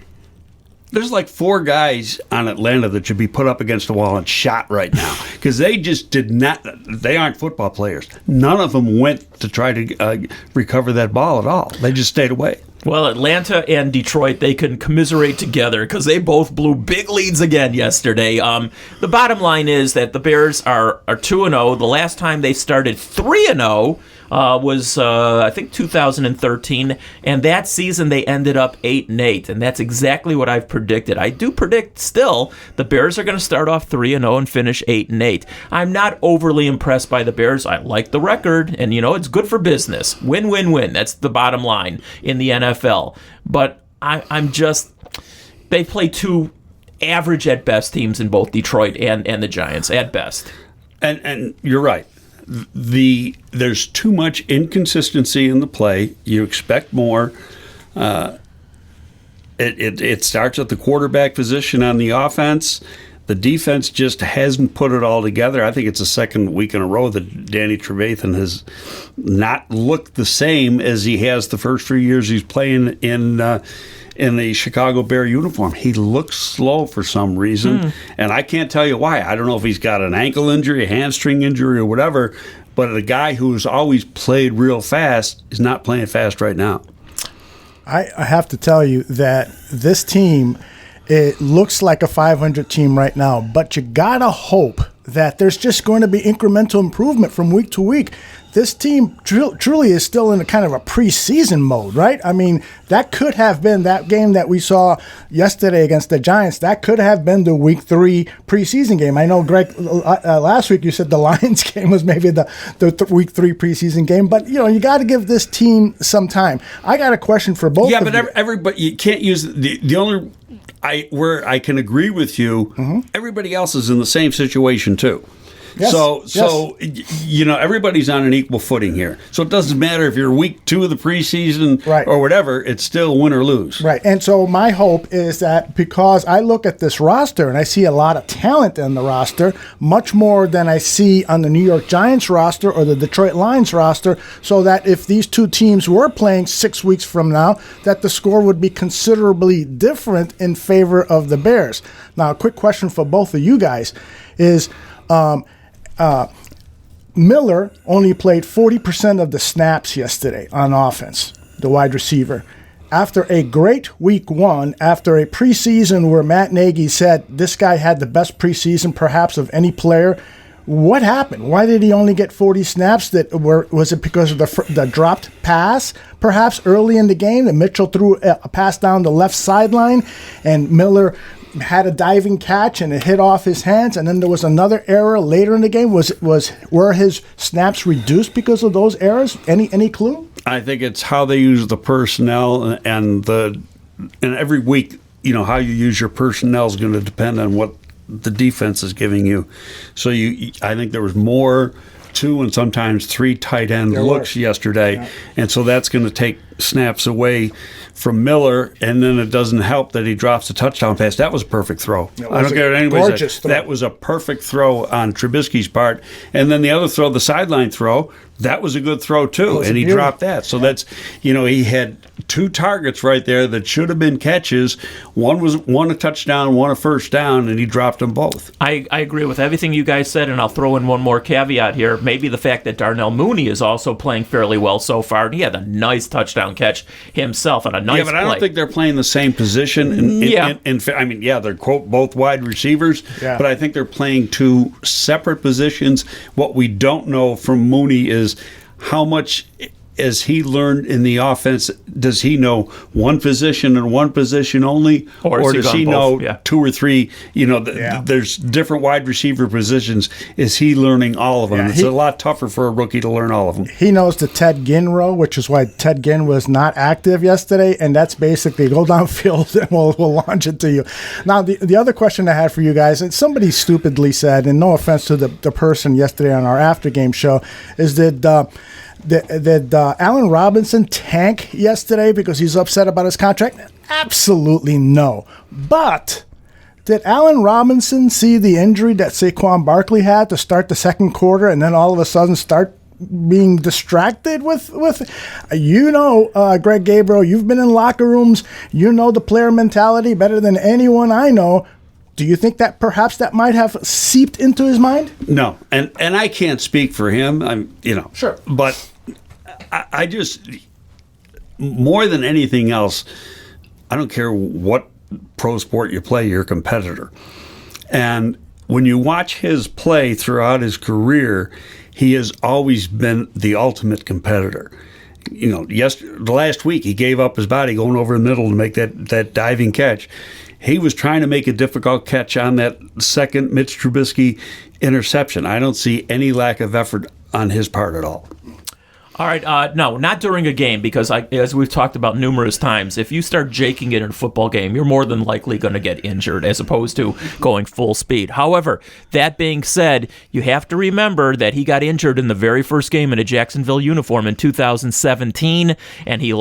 there's like 4 guys on Atlanta that should be put up against the wall and shot right now, because they just did not. They aren't football players. None of them went to try to recover that ball at all. They just stayed away. Well, Atlanta and Detroit, they can commiserate together because they both blew big leads again yesterday. The bottom line is that the Bears are 2-0. The last time they started 3-0 was, I think, 2013. And that season, they ended up 8-8. And that's exactly what I've predicted. I do predict still the Bears are going to start off 3-0 and finish 8-8. I'm not overly impressed by the Bears. I like the record. And, it's good for business. Win, win, win. That's the bottom line in the NFL. But they play 2 average at best teams in both Detroit and the Giants at best. And you're right. There's too much inconsistency in the play. You expect more. It starts at the quarterback position on the offense. The defense just hasn't put it all together. I think it's the second week in a row that Danny Trevathan has not looked the same as he has the first 3 years he's playing in the Chicago Bear uniform. He looks slow for some reason, and I can't tell you why. I don't know if he's got an ankle injury, a hamstring injury, or whatever, but a guy who's always played real fast is not playing fast right now. I have to tell you that this team, it looks like a 500 team right now, but you gotta hope that there's just going to be incremental improvement from week to week. This team truly is still in a kind of a preseason mode, right? I mean, that could have been that game that we saw yesterday against the Giants. That could have been the week 3 preseason game. I know, Greg, last week you said the Lions game was maybe the week 3 preseason game, but you got to give this team some time. I got a question for both. Yeah, but everybody, you can't use the only where I can agree with you. Everybody else is in the same situation too. Yes, So everybody's on an equal footing here. So it doesn't matter if you're week 2 of the preseason or whatever, it's still win or lose. Right. And so my hope is that because I look at this roster and I see a lot of talent in the roster, much more than I see on the New York Giants roster or the Detroit Lions roster, so that if these two teams were playing 6 weeks from now, that the score would be considerably different in favor of the Bears. Now, a quick question for both of you guys is, Miller only played 40% of the snaps yesterday on offense, the wide receiver. After a great week 1, after a preseason where Matt Nagy said this guy had the best preseason perhaps of any player, what happened? Why did he only get 40 snaps? Was it because of the dropped pass, perhaps early in the game, that Mitchell threw a pass down the left sideline and Miller had a diving catch and it hit off his hands, and then there was another error later in the game? Were his snaps reduced because of those errors? Any clue? I think it's how they use the personnel, and every week, how you use your personnel is going to depend on what the defense is giving you. So I think there was more 2 and sometimes 3 tight end looks yesterday, and so that's going to take snaps away from Miller, and then it doesn't help that he drops a touchdown pass. That was a perfect throw. I don't care what anybody says. That was a perfect throw on Trubisky's part. And then the other throw, the sideline throw, that was a good throw too, and he dropped that. So that's, he had 2 targets right there that should have been catches. One a touchdown, one a first down, and he dropped them both. I agree with everything you guys said, and I'll throw in one more caveat here. Maybe the fact that Darnell Mooney is also playing fairly well so far. He had a nice touchdown catch himself on a nice but I don't think they're playing the same position. They're, quote, both wide receivers, but I think they're playing 2 separate positions. What we don't know from Mooney is how much as he learned in the offense, does he know one position and one position only, or does he know 2 or 3? There's different wide receiver positions. Is he learning all of them? It's a lot tougher for a rookie to learn all of them. He knows the Ted Ginn row, which is why Ted Ginn was not active yesterday, and that's basically go downfield and we'll launch it to you. Now, the other question I had for you guys, and somebody stupidly said, and no offense to the person yesterday on our after game show, is that did Allen Robinson tank yesterday because he's upset about his contract? Absolutely no. But did Allen Robinson see the injury that Saquon Barkley had to start the second quarter and then all of a sudden start being distracted with Greg Gabriel, you've been in locker rooms, the player mentality better than anyone I know. Do you think that perhaps that might have seeped into his mind? No, and I can't speak for him. Sure, but I just, more than anything else, I don't care what pro sport you play, you're a competitor. And when you watch his play throughout his career, he has always been the ultimate competitor. The last week he gave up his body going over the middle to make that diving catch. He was trying to make a difficult catch on that second Mitch Trubisky interception. I don't see any lack of effort on his part at all. All right, no, not during a game, because as we've talked about numerous times, if you start jaking it in a football game, you're more than likely going to get injured as opposed to going full speed. However, that being said, you have to remember that he got injured in the very first game in a Jacksonville uniform in 2017, and he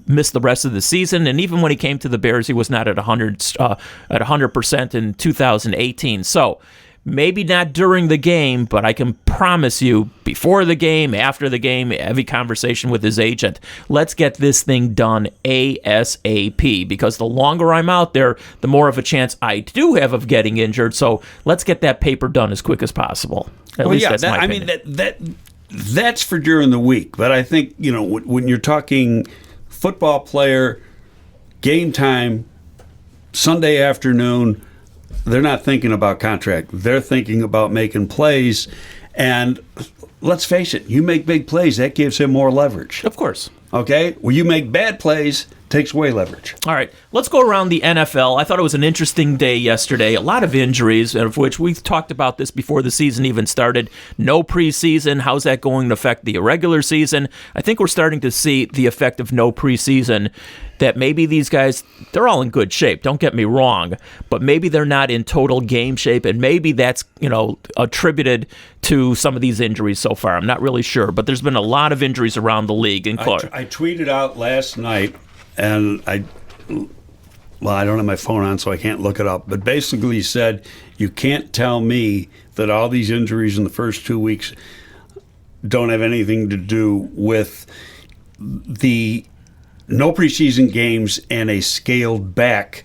missed the rest of the season. And even when he came to the Bears, he was not at 100% in 2018. So maybe not during the game, but I can promise you, before the game, after the game, every conversation with his agent, let's get this thing done ASAP, because the longer I'm out there, the more of a chance I do have of getting injured. So let's get that paper done as quick as possible. At least that's my opinion. That's for during the week. But I think, when you're talking football player, game time, Sunday afternoon, they're not thinking about contract. They're thinking about making plays. And let's face it, you make big plays, that gives him more leverage. Of course. Okay? Well, you make bad plays, takes away leverage. All right, let's go around the NFL. I thought it was an interesting day yesterday. A lot of injuries, of which we've talked about this before the season even started. No preseason. How's that going to affect the regular season? I think we're starting to see the effect of no preseason, that maybe these guys, they're all in good shape, don't get me wrong, but maybe they're not in total game shape, and maybe that's, attributed to some of these injuries so far. I'm not really sure, but there's been a lot of injuries around the league. I tweeted out last night, and I don't have my phone on, so I can't look it up, but basically said, you can't tell me that all these injuries in the first 2 weeks don't have anything to do with the no preseason games and a scaled back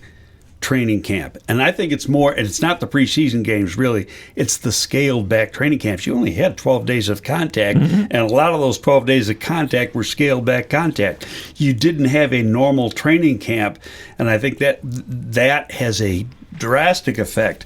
training camp. And I think it's not the preseason games really, it's the scaled back training camps. You only had 12 days of contact, and a lot of those 12 days of contact were scaled back contact. You didn't have a normal training camp, and I think that has a drastic effect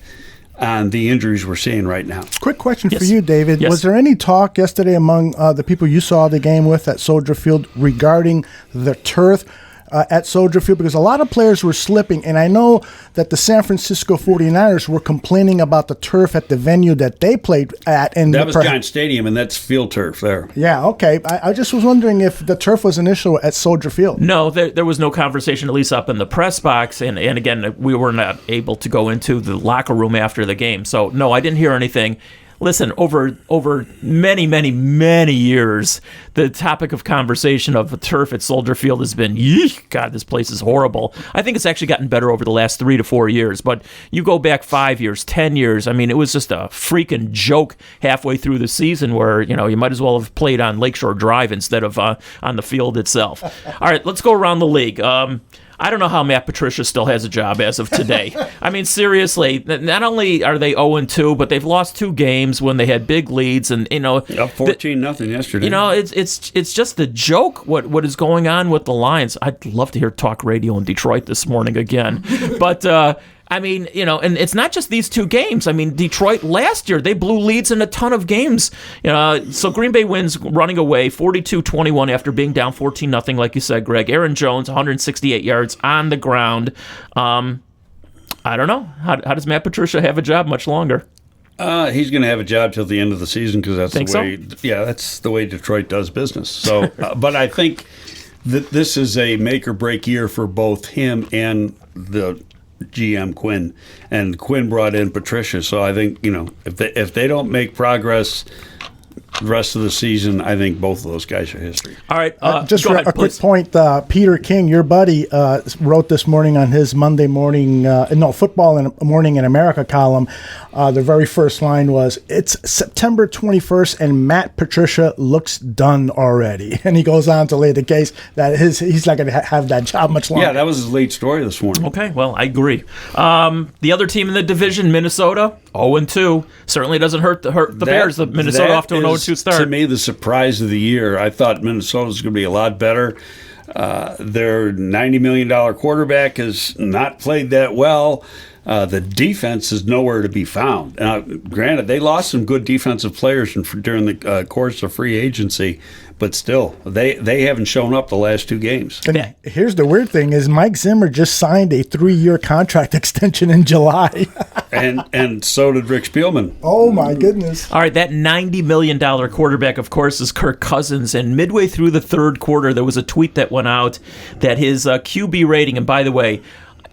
on the injuries we're seeing right now. Quick question for you, David. Yes. Was there any talk yesterday among the people you saw the game with at Soldier Field regarding the turf at Soldier Field? Because a lot of players were slipping, and I know that the San Francisco 49ers were complaining about the turf at the venue that they played at. And that was Giant Stadium, and that's field turf there. Yeah, okay. I just was wondering if the turf was an issue at Soldier Field. No, there was no conversation, at least up in the press box, and again, we were not able to go into the locker room after the game. So, no, I didn't hear anything. Listen, over many, many, many years, the topic of conversation of the turf at Soldier Field has been, God, this place is horrible. I think it's actually gotten better over the last 3 to 4 years, but you go back 5 years, 10 years, I mean, it was just a freaking joke halfway through the season where, you might as well have played on Lakeshore Drive instead of on the field itself. All right, let's go around the league. I don't know how Matt Patricia still has a job as of today. I mean, seriously, not only are they 0-2, but they've lost 2 games when they had big leads, and up 14-0 yesterday. It's just a joke what is going on with the Lions. I'd love to hear talk radio in Detroit this morning again, but. I mean, and it's not just these 2 games. I mean, Detroit last year, they blew leads in a ton of games. So Green Bay wins running away 42-21 after being down 14-0, like you said, Greg. Aaron Jones, 168 yards on the ground. I don't know. How does Matt Patricia have a job much longer? He's going to have a job till the end of the season because that's Think the way. so? Yeah, that's the way Detroit does business. So, but I think that this is a make or break year for both him and the GM Quinn, and Quinn brought in Patricia. So I think if they don't make progress the rest of the season, I think both of those guys are history. All right, just go ahead, a quick please. point. Peter King, your buddy, wrote this morning on his Monday morning, Football in Morning in America column. The very first line was, "It's September 21st and Matt Patricia looks done already." And he goes on to lay the case that he's not going to have that job much longer. Yeah, that was his lead story this morning. Okay, well, I agree. The other team in the division, Minnesota, 0-2. Certainly doesn't hurt the Bears. The Minnesota off to an 0-2 start. To me, the surprise of the year. I thought Minnesota was going to be a lot better. Their $90 million quarterback has not played that well. The defense is nowhere to be found. Granted, they lost some good defensive players during the course of free agency, but still, they haven't shown up the last 2 games. And here's the weird thing is Mike Zimmer just signed a 3-year contract extension in July. and so did Rick Spielman. Oh my goodness! All right, that $90 million quarterback, of course, is Kirk Cousins. And midway through the third quarter, there was a tweet that went out that his QB rating, and by the way,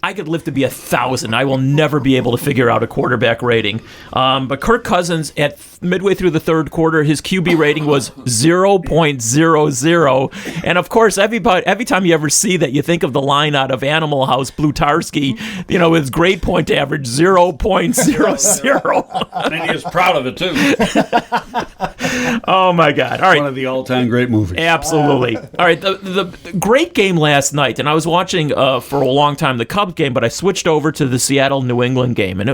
I could live to be 1,000. I will never be able to figure out a quarterback rating. But Kirk Cousins, at midway through the third quarter, his QB rating was 0.00. And of course, every time you ever see that, you think of the line out of Animal House, Blutarsky, with his grade point average, 0.00. And he was proud of it, too. Oh, my God. All right. One of the all-time great movies. Absolutely. All right, the great game last night, and I was watching for a long time the Cubs game, but I switched over to the Seattle-New England game. And,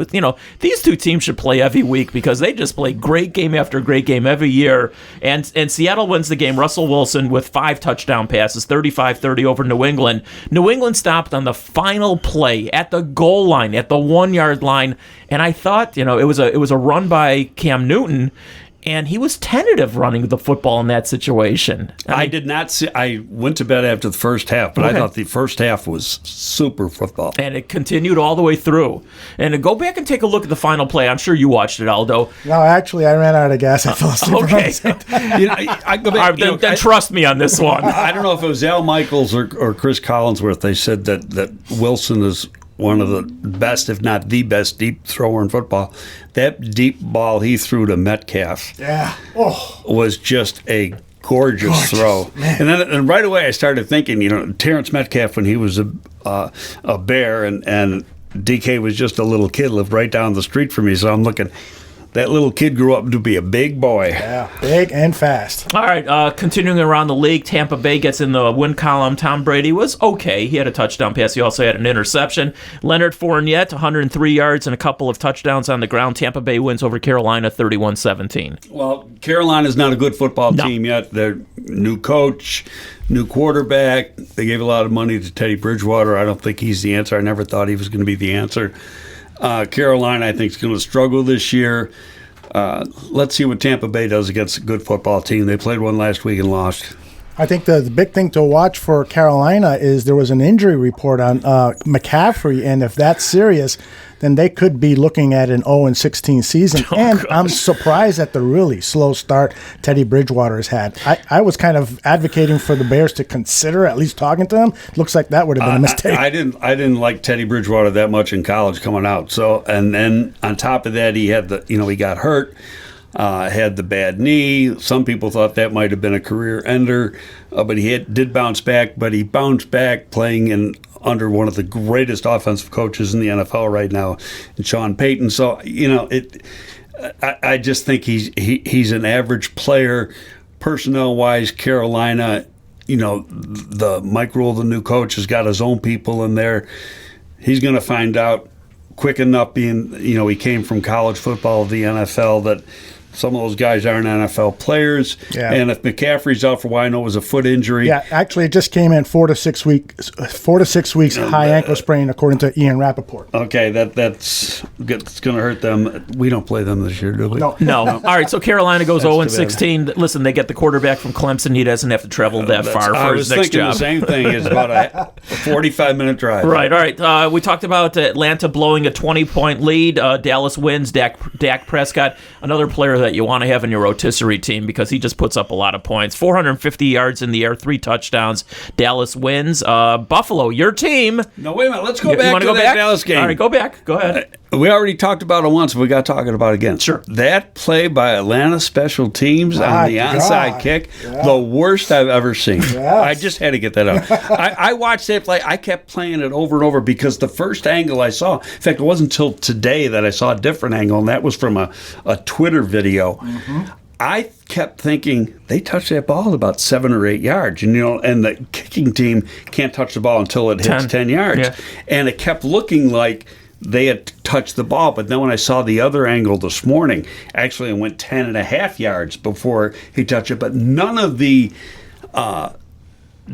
these two teams should play every week because they just play great game after great game every year. And Seattle wins the game. Russell Wilson with 5 touchdown passes, 35-30 over New England. New England stopped on the final play at the goal line, at the 1-yard line. And I thought, it was a run by Cam Newton, and he was tentative running the football in that situation. I did not see. I went to bed after the first half, but I thought the first half was super football. And it continued all the way through. And to go back and take a look at the final play, I'm sure you watched it, Aldo. No, actually, I ran out of gas. I fell asleep. Okay. I go back. Then trust me on this one. I don't know if it was Al Michaels or Chris Collinsworth. They said that Wilson is one of the best, if not the best, deep thrower in football. That deep ball he threw to Metcalf was just a gorgeous throw. Man. And right away I started thinking, Terrence Metcalf when he was a Bear and DK was just a little kid, lived right down the street from me. So I'm looking, that little kid grew up to be a big boy. Yeah, big and fast. All right, continuing around the league, Tampa Bay gets in the win column. Tom Brady was okay. He had a touchdown pass. He also had an interception. Leonard Fournette, 103 yards and a couple of touchdowns on the ground. Tampa Bay wins over Carolina 31-17. Well, Carolina's not a good football team yet. They're new coach, new quarterback. They gave a lot of money to Teddy Bridgewater. I don't think he's the answer. I never thought he was going to be the answer. Carolina, I think, is going to struggle this year. Let's see what Tampa Bay does against a good football team. They played one last week and lost. I think the big thing to watch for Carolina is there was an injury report on McCaffrey, and if that's serious, then they could be looking at an 0-16 season. I'm surprised at the really slow start Teddy Bridgewater has had. I was kind of advocating for the Bears to consider at least talking to him. Looks like that would have been a mistake. I didn't like Teddy Bridgewater that much in college coming out. So, and then on top of that, he had he got hurt. Had the bad knee. Some people thought that might have been a career ender, but he did bounce back. But he bounced back playing under one of the greatest offensive coaches in the NFL right now, Sean Payton. So I just think he's an average player. Personnel wise, Carolina, the Mike Rule, the new coach, has got his own people in there. He's going to find out quick enough, being he came from college football to the NFL, that some of those guys aren't NFL players. Yeah. And if McCaffrey's out for a while, I know it was a foot injury. Yeah, actually, it just came in 4 to 6 weeks. 4 to 6 weeks high ankle sprain, according to Ian Rappaport. Okay, that's going to hurt them. We don't play them this year, do we? No. All right, so Carolina goes 0-16. Listen, they get the quarterback from Clemson. He doesn't have to travel that far for his next job. I was thinking the same thing. It's about a 45-minute drive. Right. All right. We talked about Atlanta blowing a 20-point lead. Dallas wins. Dak Prescott, another player that you want to have in your rotisserie team because he just puts up a lot of points. 450 yards in the air, 3 touchdowns. Dallas wins. Buffalo, your team. No, wait a minute. Let's go back to that Dallas game. All right, go back. Go ahead. We already talked about it once, but we got talking about it again. Sure. That play by Atlanta special teams on the onside kick, the worst I've ever seen. Yes. I just had to get that out. I watched that play. I kept playing it over and over because the first angle I saw, in fact, it wasn't until today that I saw a different angle, and that was from a Twitter video. Mm-hmm. I kept thinking they touched that ball about 7 or 8 yards, and the kicking team can't touch the ball until it hits 10 yards. Yeah. And it kept looking like they had touched the ball, but then when I saw the other angle this morning, actually it went 10.5 yards before he touched it. But none of the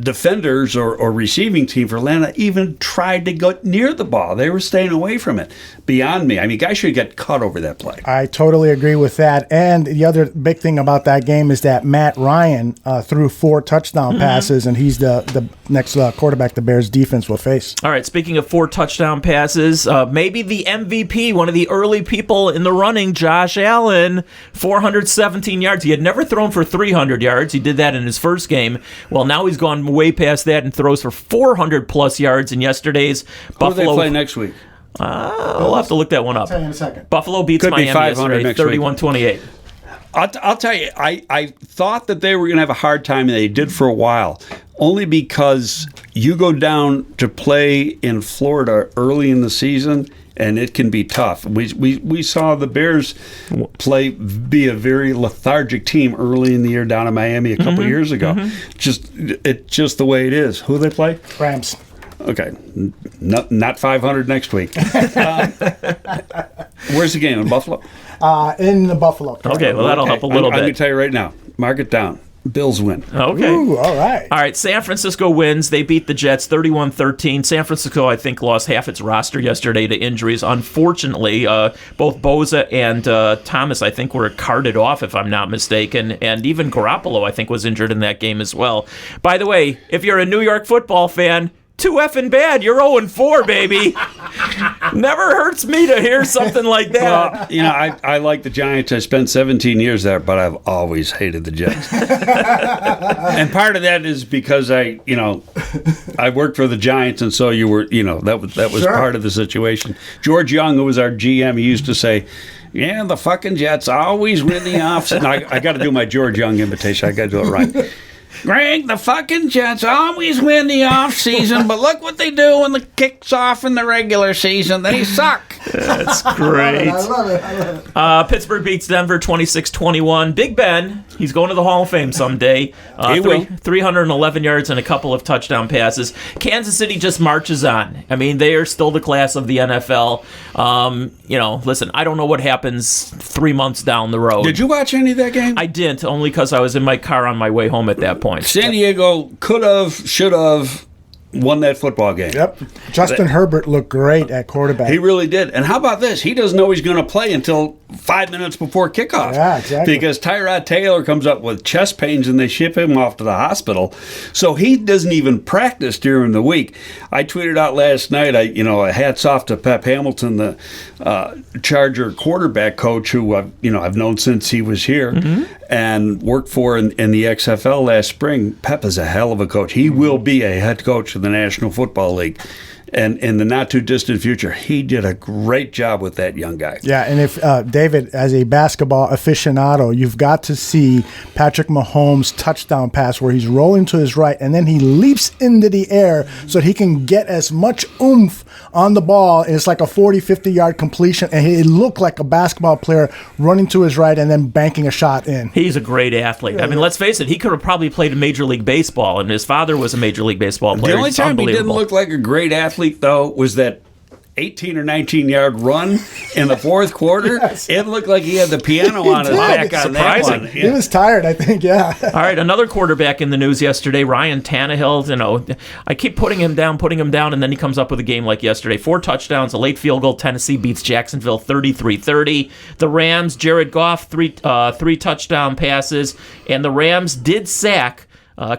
defenders or receiving team for Atlanta even tried to go near the ball. They were staying away from it. Beyond me. I mean, guys should get cut over that play. I totally agree with that. And the other big thing about that game is that Matt Ryan threw 4 touchdown passes, and he's the next quarterback the Bears defense will face. All right, speaking of 4 touchdown passes, maybe the MVP, one of the early people in the running, Josh Allen, 417 yards. He had never thrown for 300 yards. He did that in his first game. Well, now he's gone way past that and throws for 400-plus yards in yesterday's Buffalo. Who do they play next week? We'll have to look that one up. I'll tell you in a second. Buffalo beats Could be Miami 500 yesterday, next 31-28. I'll tell you, I thought that they were going to have a hard time, and they did for a while, only because you go down to play in Florida early in the season, and it can be tough. We saw the Bears be a very lethargic team early in the year down in Miami a couple years ago. It's just the way it is. Who do they play? Rams. Okay, not 500 next week. Where's the game, in Buffalo? In the Buffalo. Okay, well, that'll help a little I'm going to bit. tell you right now, mark it down. Bills win. Okay. Ooh, all right. All right, San Francisco wins. They beat the Jets 31-13. San Francisco, I think, lost half its roster yesterday to injuries. Unfortunately, both Boza and Thomas, I think, were carted off, if I'm not mistaken. And even Garoppolo, I think, was injured in that game as well. By the way, if you're a New York football fan, too effing bad. You're 0-4, baby. Never hurts me to hear something like that. Well, I like the Giants. I spent 17 years there, but I've always hated the Jets. And part of that is because I worked for the Giants, and so that was Sure. part of the situation. George Young, who was our GM, he used to say, "Yeah, the fucking Jets always win the offseason." I got to do my George Young imitation. I got to do it right. Greg, the fucking Jets always win the offseason, but look what they do when the kicks off in the regular season. They suck. That's great. I love it. Pittsburgh beats Denver 26-21. Big Ben, he's going to the Hall of Fame someday. He will. 311 yards and a couple of touchdown passes. Kansas City just marches on. I mean, they are still the class of the NFL. Listen, I don't know what happens 3 months down the road. Did you watch any of that game? I didn't, only because I was in my car on my way home at that point. San Diego could have, should have won that football game. Yep. Justin Herbert looked great at quarterback. He really did. And how about this? He doesn't know he's going to play until 5 minutes before kickoff. Yeah, exactly. Because Tyrod Taylor comes up with chest pains and they ship him off to the hospital. So he doesn't even practice during the week. I tweeted out last night, hats off to Pep Hamilton, the Charger quarterback coach who I've known since he was here and worked for in the XFL last spring. Pep is a hell of a coach. He will be a head coach of the National Football League. And in the not-too-distant future, he did a great job with that young guy. Yeah, and if David, as a basketball aficionado, you've got to see Patrick Mahomes' touchdown pass where he's rolling to his right, and then he leaps into the air so that he can get as much oomph on the ball. And it's like a 40, 50-yard completion, and it looked like a basketball player running to his right and then banking a shot in. He's a great athlete. I mean, let's face it, he could have probably played in Major League Baseball, and his father was a Major League Baseball player. The only It's time he didn't unbelievable. look like a great athlete, though, was that 18 or 19-yard run in the fourth quarter. Yes. It looked like he had the piano on his did. back on that Surprising. one. He was tired, I think, yeah. All right, another quarterback in the news yesterday, Ryan Tannehill. I keep putting him down, and then he comes up with a game like yesterday. 4 touchdowns, a late field goal. Tennessee beats Jacksonville 33-30. The Rams, Jared Goff, three touchdown passes, and the Rams did sack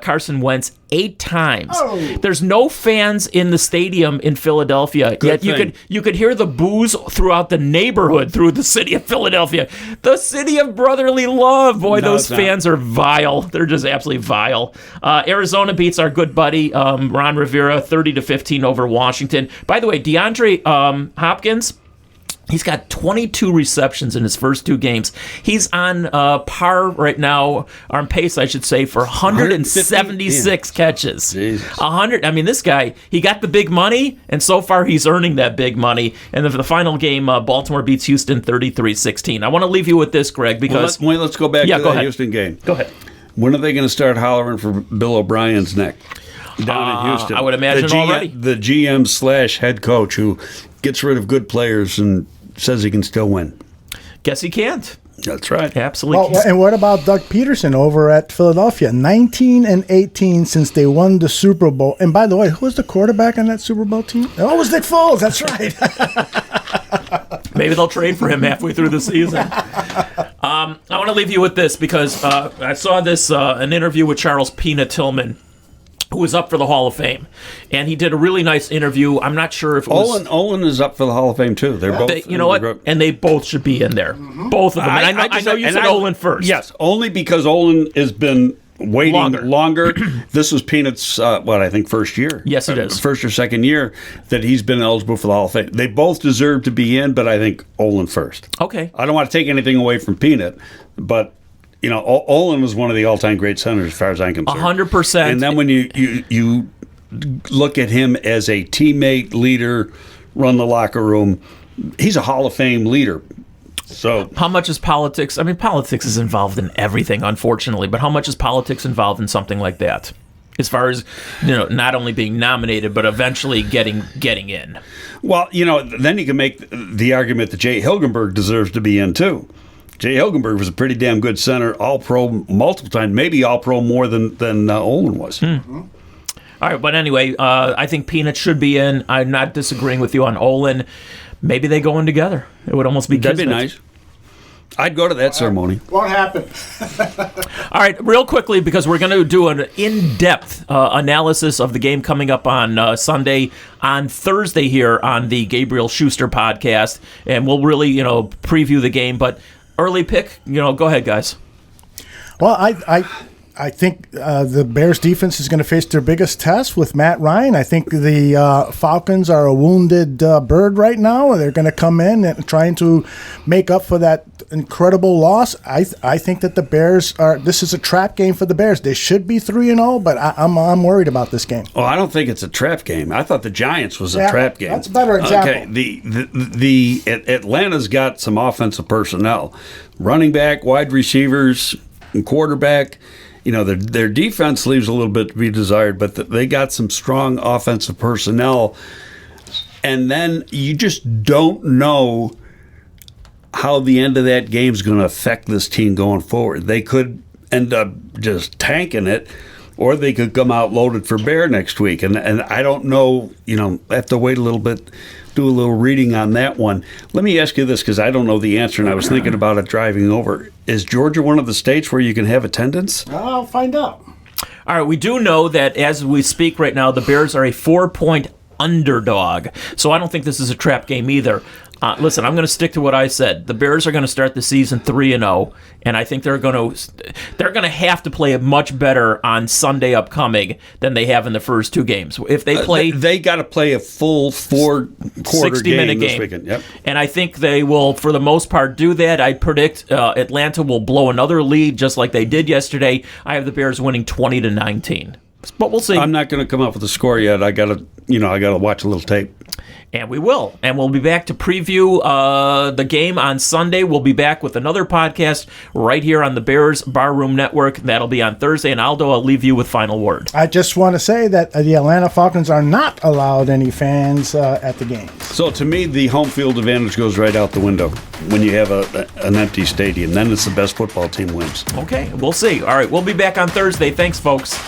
Carson Wentz 8 times. Oh. There's no fans in the stadium in Philadelphia, yet you could hear the boos throughout the neighborhood through the city of Philadelphia. The city of brotherly love. Boy, No, those it's not. fans are vile. They're just absolutely vile. Arizona beats our good buddy Ron Rivera 30-15 over Washington. By the way, DeAndre Hopkins, he's got 22 receptions in his first 2 games. He's on par right now, or on pace, I should say, for 176 catches. Jesus. 100. I mean, this guy, he got the big money, and so far he's earning that big money. And the final game, Baltimore beats Houston 33-16. I want to leave you with this, Greg, because... Let's go back to go that ahead. Houston game. Go ahead. When are they going to start hollering for Bill O'Brien's neck? Down in Houston. I would imagine already. The GM/head coach who gets rid of good players and says he can still win. Guess he can't. That's right. Absolutely. Well, and what about Doug Peterson over at Philadelphia? 19-18 since they won the Super Bowl. And by the way, who was the quarterback on that Super Bowl team? Oh, it was Nick Foles. That's right. Maybe they'll trade for him halfway through the season. I want to leave you with this because I saw this an interview with Charles Peanut Tillman, who was up for the Hall of Fame, and he did a really nice interview. I'm not sure if it was Olin is up for the Hall of Fame too. They're both. you know what? And they both should be in there. Both of them. And I know you said Olin first. Yes, only because Olin has been waiting longer. This was Peanut's, I think first year. Yes, it is. First or second year that he's been eligible for the Hall of Fame. They both deserve to be in, but I think Olin first. Okay. I don't want to take anything away from Peanut, but Olin was one of the all-time great centers as far as I'm concerned. 100%. And then when you look at him as a teammate, leader, run the locker room, he's a Hall of Fame leader. So how much is politics? I mean, politics is involved in everything, unfortunately, but how much is politics involved in something like that? As far as, not only being nominated, but eventually getting in. Well, then you can make the argument that Jay Hilgenberg deserves to be in, too. Jay Hilgenberg was a pretty damn good center, all-pro multiple times, maybe all-pro more than Olin was. All right, but anyway, I think Peanut should be in. I'm not disagreeing with you on Olin. Maybe they go in together. It would almost be That'd kismet. be nice. I'd go to that ceremony. Won't happen. All right, real quickly, because we're going to do an in-depth analysis of the game coming up on Sunday, on Thursday here on the Gabriel Schuster podcast, and we'll really, preview the game. But early pick, go ahead, guys. Well, I think the Bears defense is going to face their biggest test with Matt Ryan. I think the Falcons are a wounded bird right now. They're going to come in and trying to make up for that incredible loss. I think that the Bears this is a trap game for the Bears. They should be 3-0, but I'm worried about this game. Oh, I don't think it's a trap game. I thought the Giants was a trap game. That's a better example. Okay, the Atlanta's got some offensive personnel, running back, wide receivers, and quarterback. Their defense leaves a little bit to be desired, but they got some strong offensive personnel. And then you just don't know how the end of that game is going to affect this team going forward. They could end up just tanking it, or they could come out loaded for bear next week. And I don't know, I have to wait a little bit, do a little reading on that one. Let me ask you this, because I don't know the answer, and I was thinking about it driving over. Is Georgia one of the states where you can have attendance? I'll find out. All right, we do know that as we speak right now, the Bears are a 4-point underdog. So I don't think this is a trap game either. Listen, I'm going to stick to what I said. The Bears are going to start the season 3-0, and I think they're going to have to play it much better on Sunday upcoming than they have in the first two games. If they play, they got to play a full 4-quarter 60-minute game this weekend. Yep. And I think they will, for the most part, do that. I predict Atlanta will blow another lead just like they did yesterday. I have the Bears winning 20-19. But we'll see. I'm not going to come up with a score yet. I got to watch a little tape. And we will. And we'll be back to preview the game on Sunday. We'll be back with another podcast right here on the Bears Barroom Network. That'll be on Thursday. And Aldo, I'll leave you with final word. I just want to say that the Atlanta Falcons are not allowed any fans at the game. So to me, the home field advantage goes right out the window when you have an empty stadium. Then it's the best football team wins. Okay, we'll see. All right, we'll be back on Thursday. Thanks, folks.